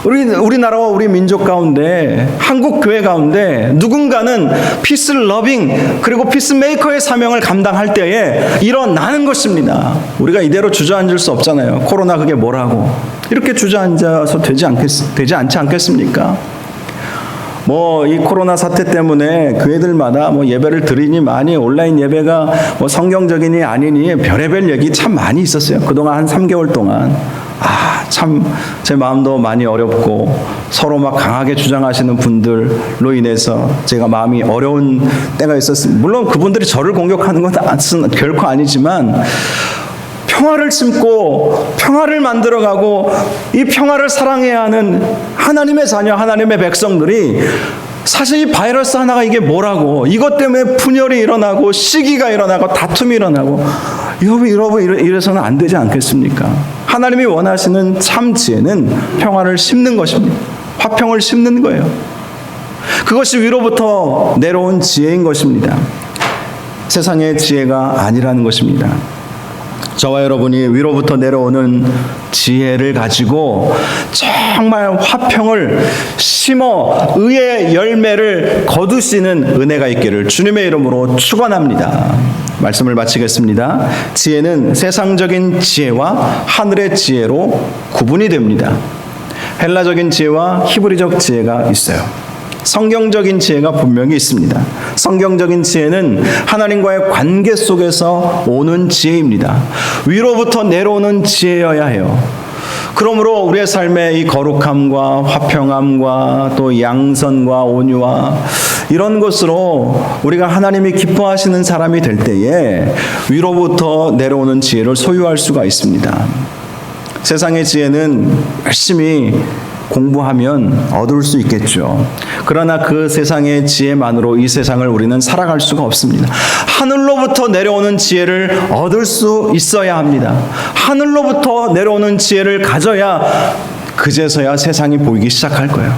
우리나라와 우리 민족 가운데 한국 교회 가운데 누군가는 피스 러빙 그리고 피스메이커의 사명을 감당할 때에 일어나는 것입니다. 우리가 이대로 주저앉을 수 없잖아요. 코로나 그게 뭐라고 이렇게 주저앉아서 되지 않지 않겠습니까? 이 코로나 사태 때문에 교회들마다 예배를 드리니 많이 온라인 예배가 성경적이니 아니니 별의별 얘기 참 많이 있었어요. 그동안 한 3개월 동안 참 제 마음도 많이 어렵고 서로 막 강하게 주장하시는 분들로 인해서 제가 마음이 어려운 때가 있었습니다. 물론 그분들이 저를 공격하는 건 결코 아니지만 평화를 심고 평화를 만들어가고 이 평화를 사랑해야 하는 하나님의 자녀, 하나님의 백성들이 사실 이 바이러스 하나가 이게 뭐라고 이것 때문에 분열이 일어나고 시기가 일어나고 다툼이 일어나고 여러분 이래서는 안 되지 않겠습니까? 하나님이 원하시는 참 지혜는 평화를 심는 것입니다. 화평을 심는 거예요. 그것이 위로부터 내려온 지혜인 것입니다. 세상의 지혜가 아니라는 것입니다. 저와 여러분이 위로부터 내려오는 지혜를 가지고 정말 화평을 심어 의의 열매를 거두시는 은혜가 있기를 주님의 이름으로 축원합니다. 말씀을 마치겠습니다. 지혜는 세상적인 지혜와 하늘의 지혜로 구분이 됩니다. 헬라적인 지혜와 히브리적 지혜가 있어요. 성경적인 지혜가 분명히 있습니다. 성경적인 지혜는 하나님과의 관계 속에서 오는 지혜입니다. 위로부터 내려오는 지혜여야 해요. 그러므로 우리의 삶의 이 거룩함과 화평함과 또 양선과 온유와 이런 것으로 우리가 하나님이 기뻐하시는 사람이 될 때에 위로부터 내려오는 지혜를 소유할 수가 있습니다. 세상의 지혜는 열심히 공부하면 얻을 수 있겠죠. 그러나 그 세상의 지혜만으로 이 세상을 우리는 살아갈 수가 없습니다. 하늘로부터 내려오는 지혜를 얻을 수 있어야 합니다. 하늘로부터 내려오는 지혜를 가져야 그제서야 세상이 보이기 시작할 거예요.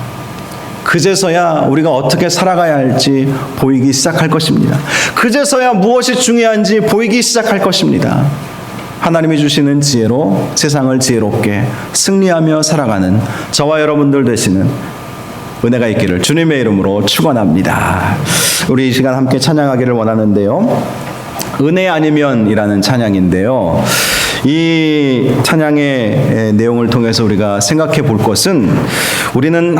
그제서야 우리가 어떻게 살아가야 할지 보이기 시작할 것입니다. 그제서야 무엇이 중요한지 보이기 시작할 것입니다. 하나님이 주시는 지혜로 세상을 지혜롭게 승리하며 살아가는 저와 여러분들 되시는 은혜가 있기를 주님의 이름으로 축원합니다. 우리 이 시간 함께 찬양하기를 원하는데요. 은혜 아니면이라는 찬양인데요. 이 찬양의 내용을 통해서 우리가 생각해 볼 것은 우리는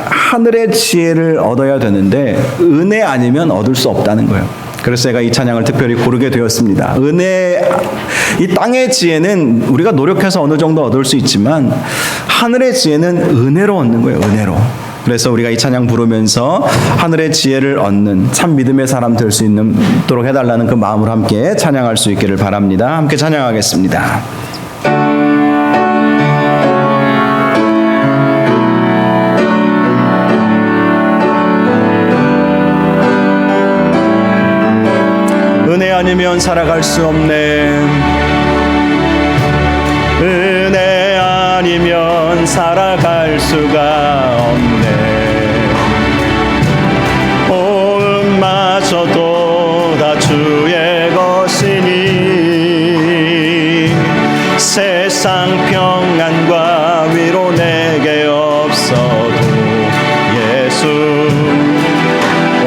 하늘의 지혜를 얻어야 되는데 은혜 아니면 얻을 수 없다는 거예요. 그래서 제가 이 찬양을 특별히 고르게 되었습니다. 이 땅의 지혜는 우리가 노력해서 어느 정도 얻을 수 있지만 하늘의 지혜는 은혜로 얻는 거예요. 은혜로. 그래서 우리가 이 찬양 부르면서 하늘의 지혜를 얻는 참 믿음의 사람 될 수 있도록 해달라는 그 마음으로 함께 찬양할 수 있기를 바랍니다. 함께 찬양하겠습니다. 은혜 아니면 살아갈 수 없네. 은혜 아니면 살아갈 수가 없네. 마저도 다 주의 것이니 세상 평안과 위로 내게 없어도 예수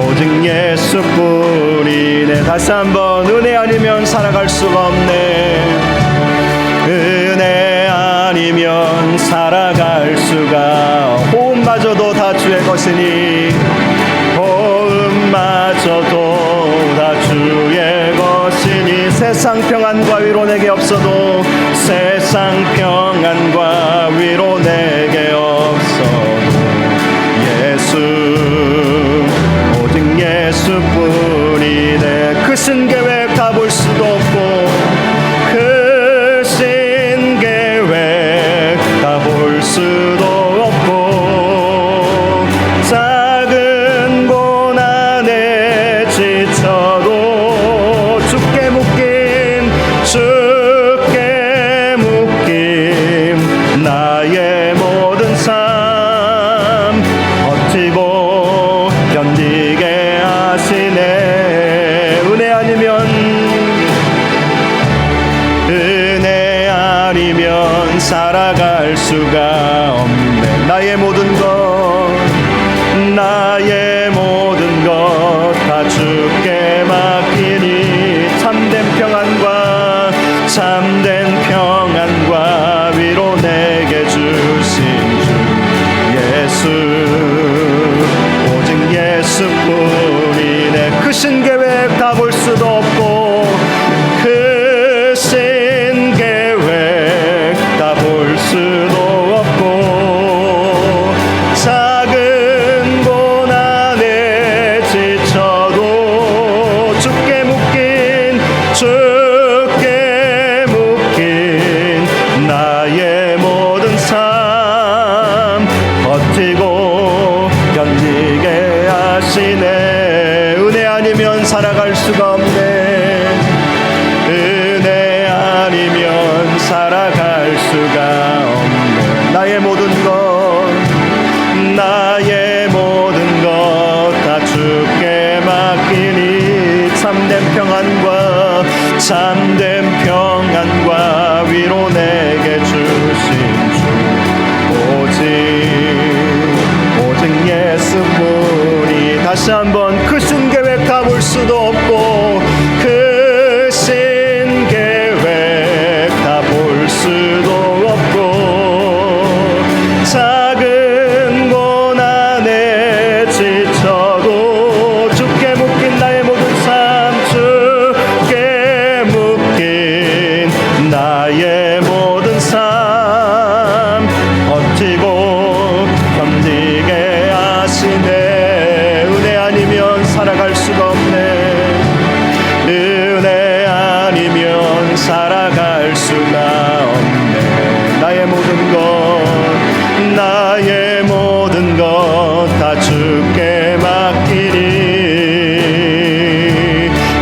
오직 예수뿐이네. 다시 한번 은혜 아니면 살아갈 수가 없네. 은혜 아니면 살아갈 수가 호흡마저도 다 주의 것이니 마저도 다 주의 것이니 세상 평안과 위로 내게 없어도 세상 평안과 위로 내게 없어도 예수 오직 예수뿐이네. 크신 계획 다 볼 수도 없고 크신 계획 다 볼 수도 없고 나의 모든 삶 버티고 견디게 하시네. 은혜 아니면 살아갈 수가 없네. 나의 모든 것 다 주께 맡기니 참된 평안과 위로 내게 주신 주 예수 오직 예수뿐이네. 크신 계획 다 볼 수도 없고 크신 계획 다 볼 수도 없고 작은 고난에 지쳐도 주께 묶인 나의 모든 삶 버티고 견디게 하시네. 은혜 아니면 살아갈 수가 없네. 은혜 아니면 살아갈 수가 없네. 나의 모든 것 다 주께 맡기니 참된 평안 다시 한번 크신 계획 다 볼 수도 없고 크신 계획 다 볼 수도 없고 작은 고난에 지쳐도 주께 묶인 나의 모든 삶 주께 묶인 나의 모든 삶 버티고 견디게 하시네. 은혜 아니면 살아갈 수가 없네. 은혜 아니면 살아갈 수가 없네. 나의 모든 것 다 주께 맡기리.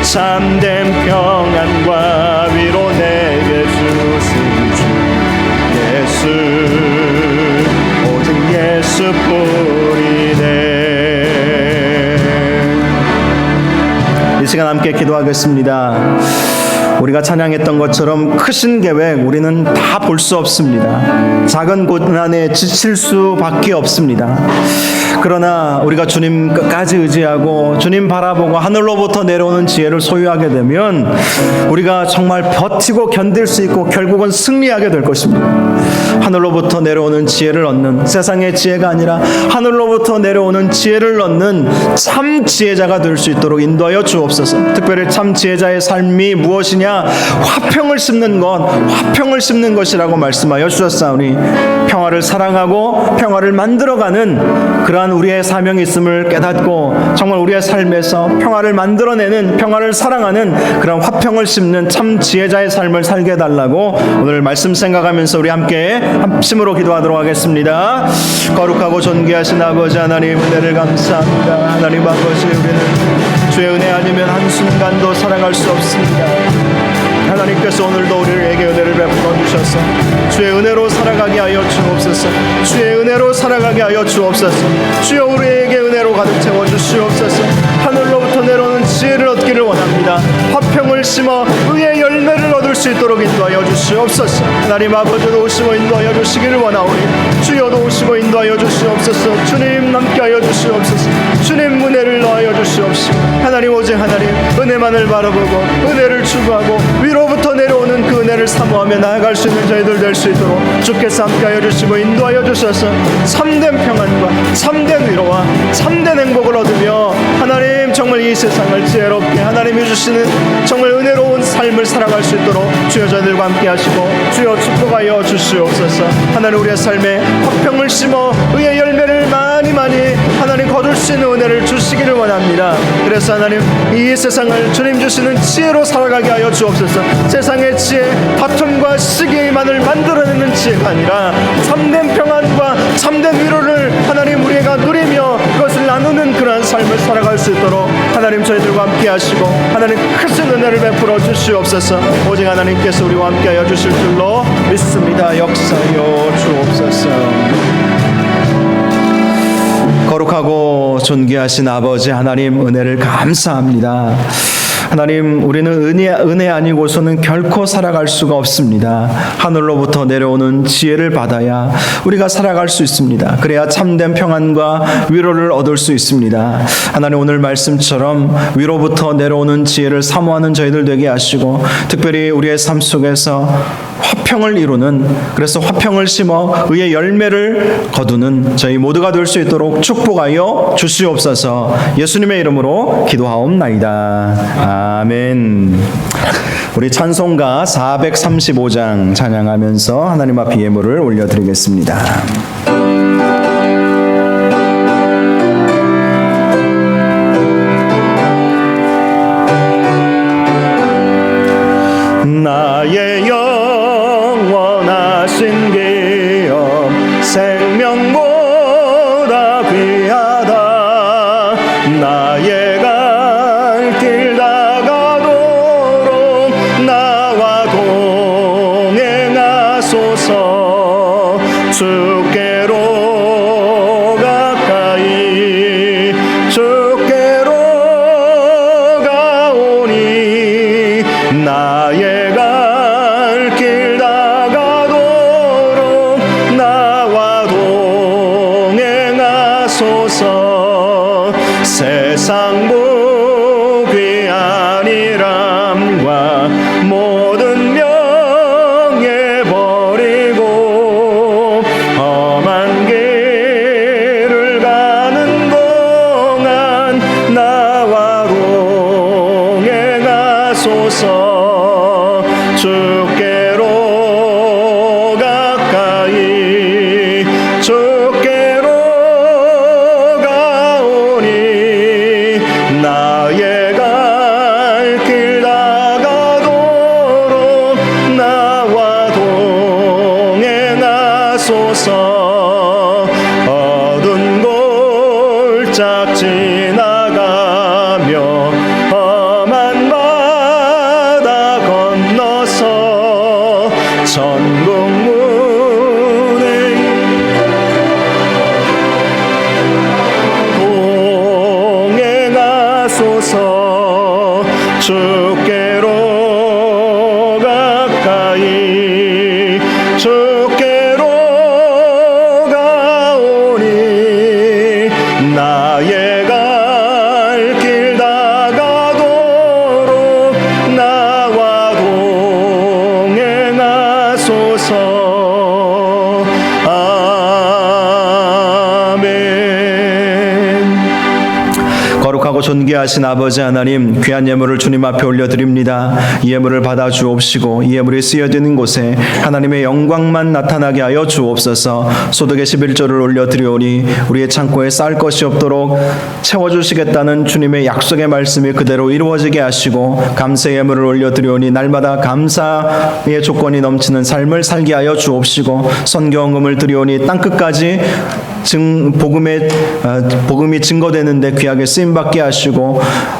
참된 평안과 위로 내게 주신 주 예수 오직 예수뿐이네. 이 시간 함께 기도하겠습니다. 우리가 찬양했던 것처럼 크신 계획 우리는 다 볼 수 없습니다. 작은 고난에 지칠 수밖에 없습니다. 그러나 우리가 주님 끝까지 의지하고 주님 바라보고 하늘로부터 내려오는 지혜를 소유하게 되면 우리가 정말 버티고 견딜 수 있고 결국은 승리하게 될 것입니다. 하늘로부터 내려오는 지혜를 얻는, 세상의 지혜가 아니라 하늘로부터 내려오는 지혜를 얻는 참 지혜자가 될 수 있도록 인도하여 주옵소서. 특별히 참 지혜자의 삶이 무엇이냐? 화평을 심는 것이라고 말씀하여 주셨사오니 평화를 사랑하고 평화를 만들어가는 그러한 우리의 사명이 있음을 깨닫고 정말 우리의 삶에서 평화를 만들어내는, 평화를 사랑하는 그런 화평을 심는 참 지혜자의 삶을 살게 해달라고 오늘 말씀 생각하면서 우리 함께 합심으로 기도하도록 하겠습니다. 거룩하고 존귀하신 아버지 하나님, 은혜를 감사합니다. 하나님 아버지, 우리는 주의 은혜 아니면 한순간도 살아갈 수 없습니다. 하나님께서 오늘도 우리에게 은혜를 베풀어 주셔서 주의 은혜로 살아가게 하여 주옵소서. 주의 은혜로 살아가게 하여 주옵소서. 주여 우리에게 은혜로 가득 채워 주시옵소서. 하늘로부터 내려오는 지혜를 얻기를 원합니다. 화평을 심어 의의 열매를 얻을 수 있도록 인도하여 주시옵소서. 하나님 아버지도 오시고 인도하여 주시기를 원하오니 주여도 오시고 인도하여 주시옵소서. 주님 함께하여 주시옵소서. 주님 은혜를 더하여 주시옵시고 하나님, 오직 하나님 은혜만을 바라보고 은혜를 추구하고 위로부터 내려오는 그 은혜를 사모하며 나아갈 수 있는 저희들 될 수 있도록 주께서 함께하여 주시고 인도하여 주셔서 참된 평안과 참된 위로와 참된 행복을 얻으며 하나님 정말 이 세상을 지혜롭게 하나님이 주시는 정말 은혜로운 삶을 살아갈 수 있도록 주여 저희들과 함께 하시고 주여 축복하여 주시옵소서. 하나님 우리의 삶에 화평을 심어 의의 열매를 많이 하나님 거둘 수 있는 은혜를 주시기를 원합니다. 그래서 하나님 이 세상을 주님 주시는 지혜로 살아가게 하여 주옵소서. 세상의 지혜, 다툼과 시기만을 만들어내는 지혜가 아니라 참된 평안과 참된 위로를 하나님 우리가 누리며 그것을 나누는 그러한 삶을 살아갈 수 있도록 하나님 저희들과 함께 하시고 하나님 크신 은혜를 베풀어 주시옵소서. 오직 하나님께서 우리와 함께 하여 주실 줄로 믿습니다. 역사여 주옵소서. 거룩하고 존귀하신 아버지 하나님, 은혜를 감사합니다. 하나님, 우리는 은혜 아니고서는 결코 살아갈 수가 없습니다. 하늘로부터 내려오는 지혜를 받아야 우리가 살아갈 수 있습니다. 그래야 참된 평안과 위로를 얻을 수 있습니다. 하나님, 오늘 말씀처럼 위로부터 내려오는 지혜를 사모하는 저희들 되게 하시고 특별히 우리의 삶 속에서 화평을 이루는, 그래서 화평을 심어 의의 열매를 거두는 저희 모두가 될 수 있도록 축복하여 주시옵소서. 예수님의 이름으로 기도하옵나이다. 아멘. 우리 찬송가 435장 찬양하면서 하나님 앞에 예물을 올려드리겠습니다. 나의 영원하신 기업 생명보다 귀하다. 나의 갈 길 다가도록 나와 동행하소서. 주께로 가까이 주께로 가오니 나의 갈 길 다가도록 나와 동행하소서. 세상 무귀한 일함과 모든 명예 버리고 험한 길을 가는 동안 나와 동행하소서. 주께로 가까이 주께로 가오니 나의 갈 길 다가도록 나와 동행하소서. 어두운 골짝 지나가며 험한 바다 건너서 천국 문에 동행하소서. 주께로 가까이 주께로 가오니 나의 갈 길 다가도록 나와 동행하소서. 아멘. 거룩하고 존귀하신 아버지 하나님, 귀한 예물을 주님 앞에 올려드립니다. 이 예물을 받아 주옵시고 이 예물이 쓰여지는 곳에 하나님의 영광만 나타나게 하여 주옵소서. 소득의 11조를 올려드리오니 우리의 창고에 쌀 것이 없도록 채워주시겠다는 주님의 약속의 말씀이 그대로 이루어지게 하시고, 감사 예물을 올려드리오니 날마다 감사의 조건이 넘치는 삶을 살게 하여 주옵시고, 선교헌금을 드리오니 땅끝까지 복음이 증거되는데 귀하게 쓰임받게 하시고,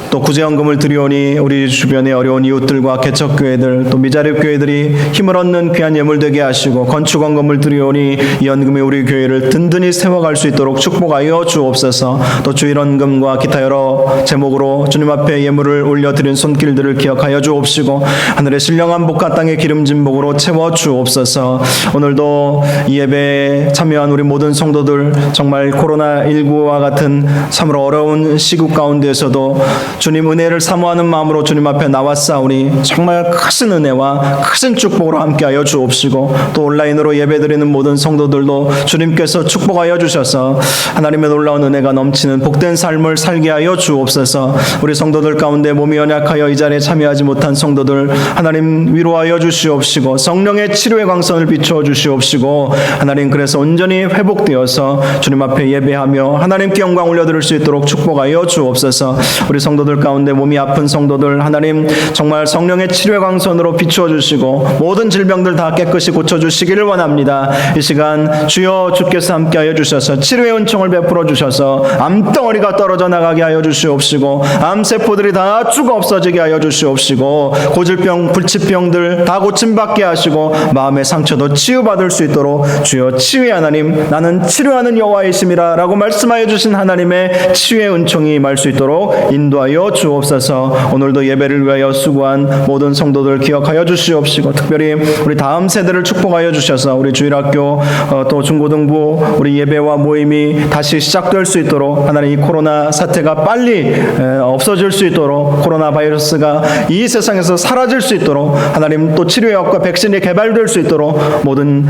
또 구제헌금을 드리오니 우리 주변의 어려운 이웃들과 개척교회들 또 미자립교회들이 힘을 얻는 귀한 예물 되게 하시고, 건축헌금을 드리오니 이 헌금이 우리 교회를 든든히 세워갈 수 있도록 축복하여 주옵소서. 또 주일헌금과 기타 여러 제목으로 주님 앞에 예물을 올려드린 손길들을 기억하여 주옵시고, 하늘의 신령한 복과 땅의 기름진 복으로 채워 주옵소서. 오늘도 이 예배에 참여한 우리 모든 성도들, 정말 코로나19와 같은 참으로 어려운 시국 가운데에서도 주님 은혜를 사모하는 마음으로 주님 앞에 나왔사오니 정말 크신 은혜와 크신 축복으로 함께하여 주옵시고, 또 온라인으로 예배드리는 모든 성도들도 주님께서 축복하여 주셔서 하나님의 놀라운 은혜가 넘치는 복된 삶을 살게 하여 주옵소서. 우리 성도들 가운데 몸이 연약하여 이 자리에 참여하지 못한 성도들 하나님 위로하여 주시옵시고, 성령의 치료의 광선을 비추어 주시옵시고, 하나님 그래서 온전히 회복되어서 주님 앞에 예배하며 하나님께 영광 올려드릴 수 있도록 축복하여 주옵소서. 우리 성도들 가운데 몸이 아픈 성도들 하나님 정말 성령의 치료의 광선으로 비추어 주시고 모든 질병들 다 깨끗이 고쳐주시기를 원합니다. 이 시간 주여 주께서 함께하여 주셔서 치료의 은총을 베풀어 주셔서 암덩어리가 떨어져 나가게 하여 주시옵시고, 암세포들이 다 죽어 없어지게 하여 주시옵시고, 고질병 불치병들 다 고침받게 하시고 마음의 상처도 치유받을 수 있도록 주여 치유의 하나님, 나는 치료하는 여호와이심이라 라고 말씀하여 주신 하나님의 치유의 은총이 임할 수 있도록 인도하여 주옵소서. 오늘도 예배를 위하여 수고한 모든 성도들 기억하여 주시옵시고, 특별히 우리 다음 세대를 축복하여 주셔서 우리 주일학교 또 중고등부 우리 예배와 모임이 다시 시작될 수 있도록 하나님 이 코로나 사태가 빨리 없어질 수 있도록, 코로나 바이러스가 이 세상에서 사라질 수 있도록 하나님 또 치료약과 백신이 개발될 수 있도록 모든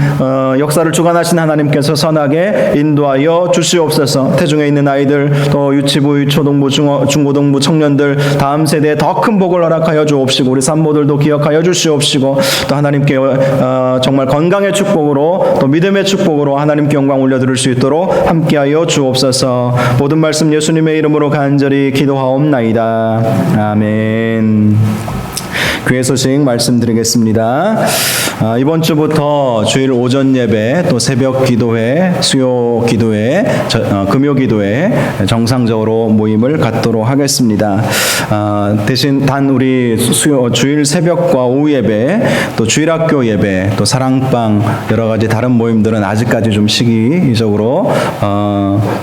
역사를 주관하신 하나님께서 선하게 인도하여 주시옵소서. 태중에 있는 아이들 또 유치부, 유초등부, 중고등부 청년들 다음 세대에 더 큰 복을 허락하여 주옵시고, 우리 산모들도 기억하여 주시옵시고, 또 하나님께 정말 건강의 축복으로 또 믿음의 축복으로 하나님께 영광 올려드릴 수 있도록 함께하여 주옵소서. 모든 말씀 예수님의 이름으로 간절히 기도하옵나이다. 아멘. 교회 소식 말씀드리겠습니다. 이번 주부터 주일 오전 예배, 또 새벽 기도회, 수요 기도회, 금요 기도회 정상적으로 모임을 갖도록 하겠습니다. 대신 단 우리 주일 새벽과 오후 예배, 또 주일학교 예배, 또 사랑방 여러 가지 다른 모임들은 아직까지 좀 시기적으로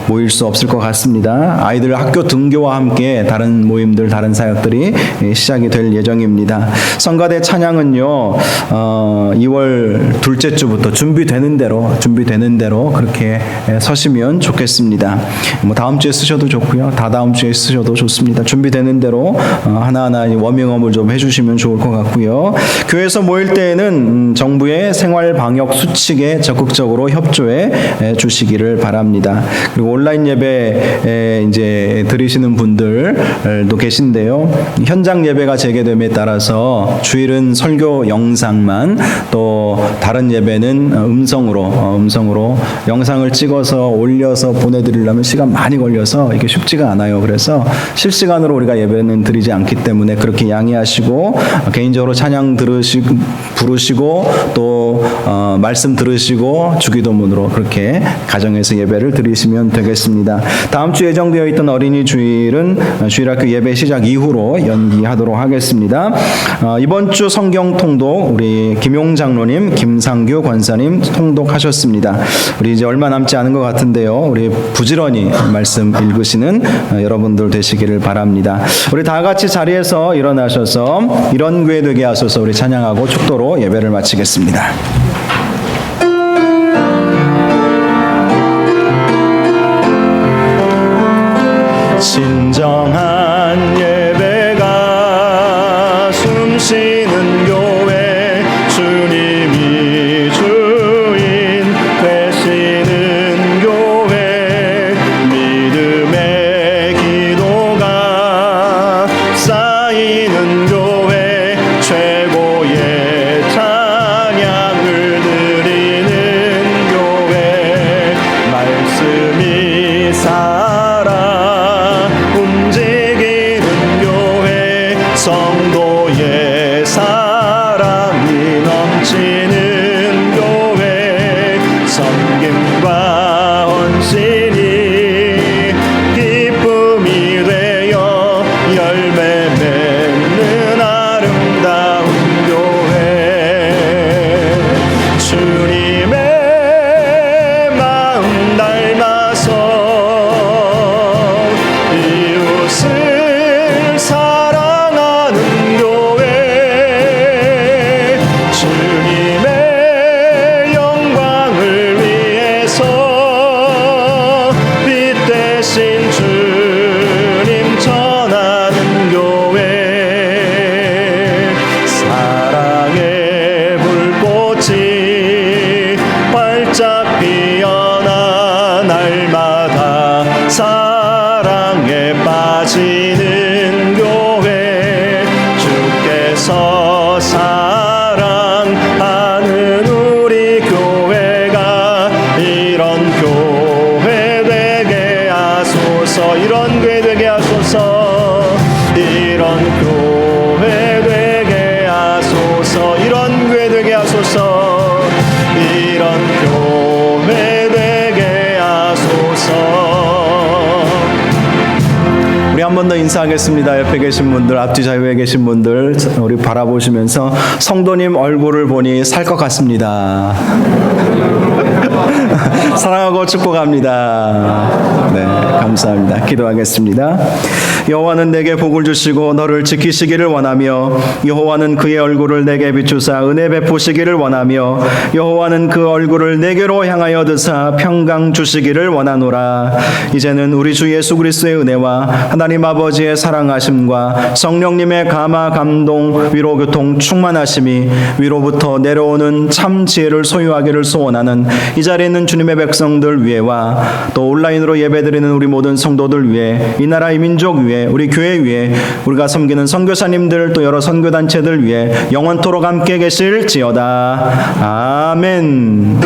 모일 수 없을 것 같습니다. 아이들 학교 등교와 함께 다른 모임들, 다른 사역들이 시작이 될 예정입니다. 성가대 찬양은요 2월 둘째 주부터 준비되는 대로 그렇게 서시면 좋겠습니다. 뭐 다음 주에 쓰셔도 좋고요, 다다음 주에 쓰셔도 좋습니다. 준비되는 대로 하나하나 워밍업을 좀 해주시면 좋을 것 같고요. 교회에서 모일 때에는 정부의 생활 방역 수칙에 적극적으로 협조해 주시기를 바랍니다. 그리고 온라인 예배 이제 드리시는 분들도 계신데요. 현장 예배가 재개됨에 따라서 주일은 설교 영상만, 또 다른 예배는 음성으로 영상을 찍어서 올려서 보내드리려면 시간 많이 걸려서 이게 쉽지가 않아요. 그래서 실시간으로 우리가 예배는 드리지 않기 때문에 그렇게 양해하시고, 개인적으로 찬양 부르시고 또 말씀 들으시고 주기도문으로 그렇게 가정에서 예배를 드리시면 되겠습니다. 다음 주 예정되어 있던 어린이 주일은 주일학교 예배 시작 이후로 연기하도록 하겠습니다. 이번 주 성경 통독 우리 김용 장로님, 김상규 권사님 통독하셨습니다. 우리 이제 얼마 남지 않은 것 같은데요. 우리 부지런히 말씀 읽으시는 여러분들 되시기를 바랍니다. 우리 다 같이 자리에서 일어나셔서 이런 교회 되게 하소서 우리 찬양하고 축도로 예배를 마치겠습니다. 진정한 예배가 숨쉬는 교회, 주님이 주인 되시는 교회, 믿음의 기도가 쌓이는 교회, 최고의 찬양을 드리는 교회, 말씀이 움직이는 교회, 성도의 사랑이 넘치는 교회, 섬김과 헌신이 기쁨이 되어 열매 맺는 아름다운 교회, 주님의 마음 닮아서 이웃을 사랑하는 교회, 주님의 영광을 위해서 빛 대신 주님 전하는 교회, 사랑의 불꽃이 활짝 피어나 날마다 사랑에 빠지는 교회, 주께서 사랑하는 우리 교회가 이런 교회 되게 하소서, 이런 교회 되게 하소서, 이런 교회 되게 하소서, 이런 교회 되게 하소서, 이런 교회 되게 하소서. 우리 한 번 더 인사하겠습니다. 옆에 계신 분들, 앞뒤 좌우에 계신 분들 우리 바라보시면서 성도님 얼굴을 보니 살 것 같습니다. 사랑하고 축복합니다. 네, 감사합니다. 기도하겠습니다. 여호와는 내게 복을 주시고 너를 지키시기를 원하며, 여호와는 그의 얼굴을 내게 비추사 은혜 베푸시기를 원하며, 여호와는 그 얼굴을 내게로 향하여 드사 평강 주시기를 원하노라. 이제는 우리 주 예수 그리스도의 은혜와 하나님 아버지의 사랑하심과 성령님의 감화 감동 위로 교통 충만하심이 위로부터 내려오는 참 지혜를 소유하기를 소원하는 이 자리에 있는 주님의 백성들 위에와 또 온라인으로 예배드리는 우리 모든 성도들 위에, 이 나라 이 민족 위에, 우리 교회 위에, 우리가 섬기는 선교사님들 또 여러 선교단체들 위에 영원토록 함께 계실지어다. 아멘.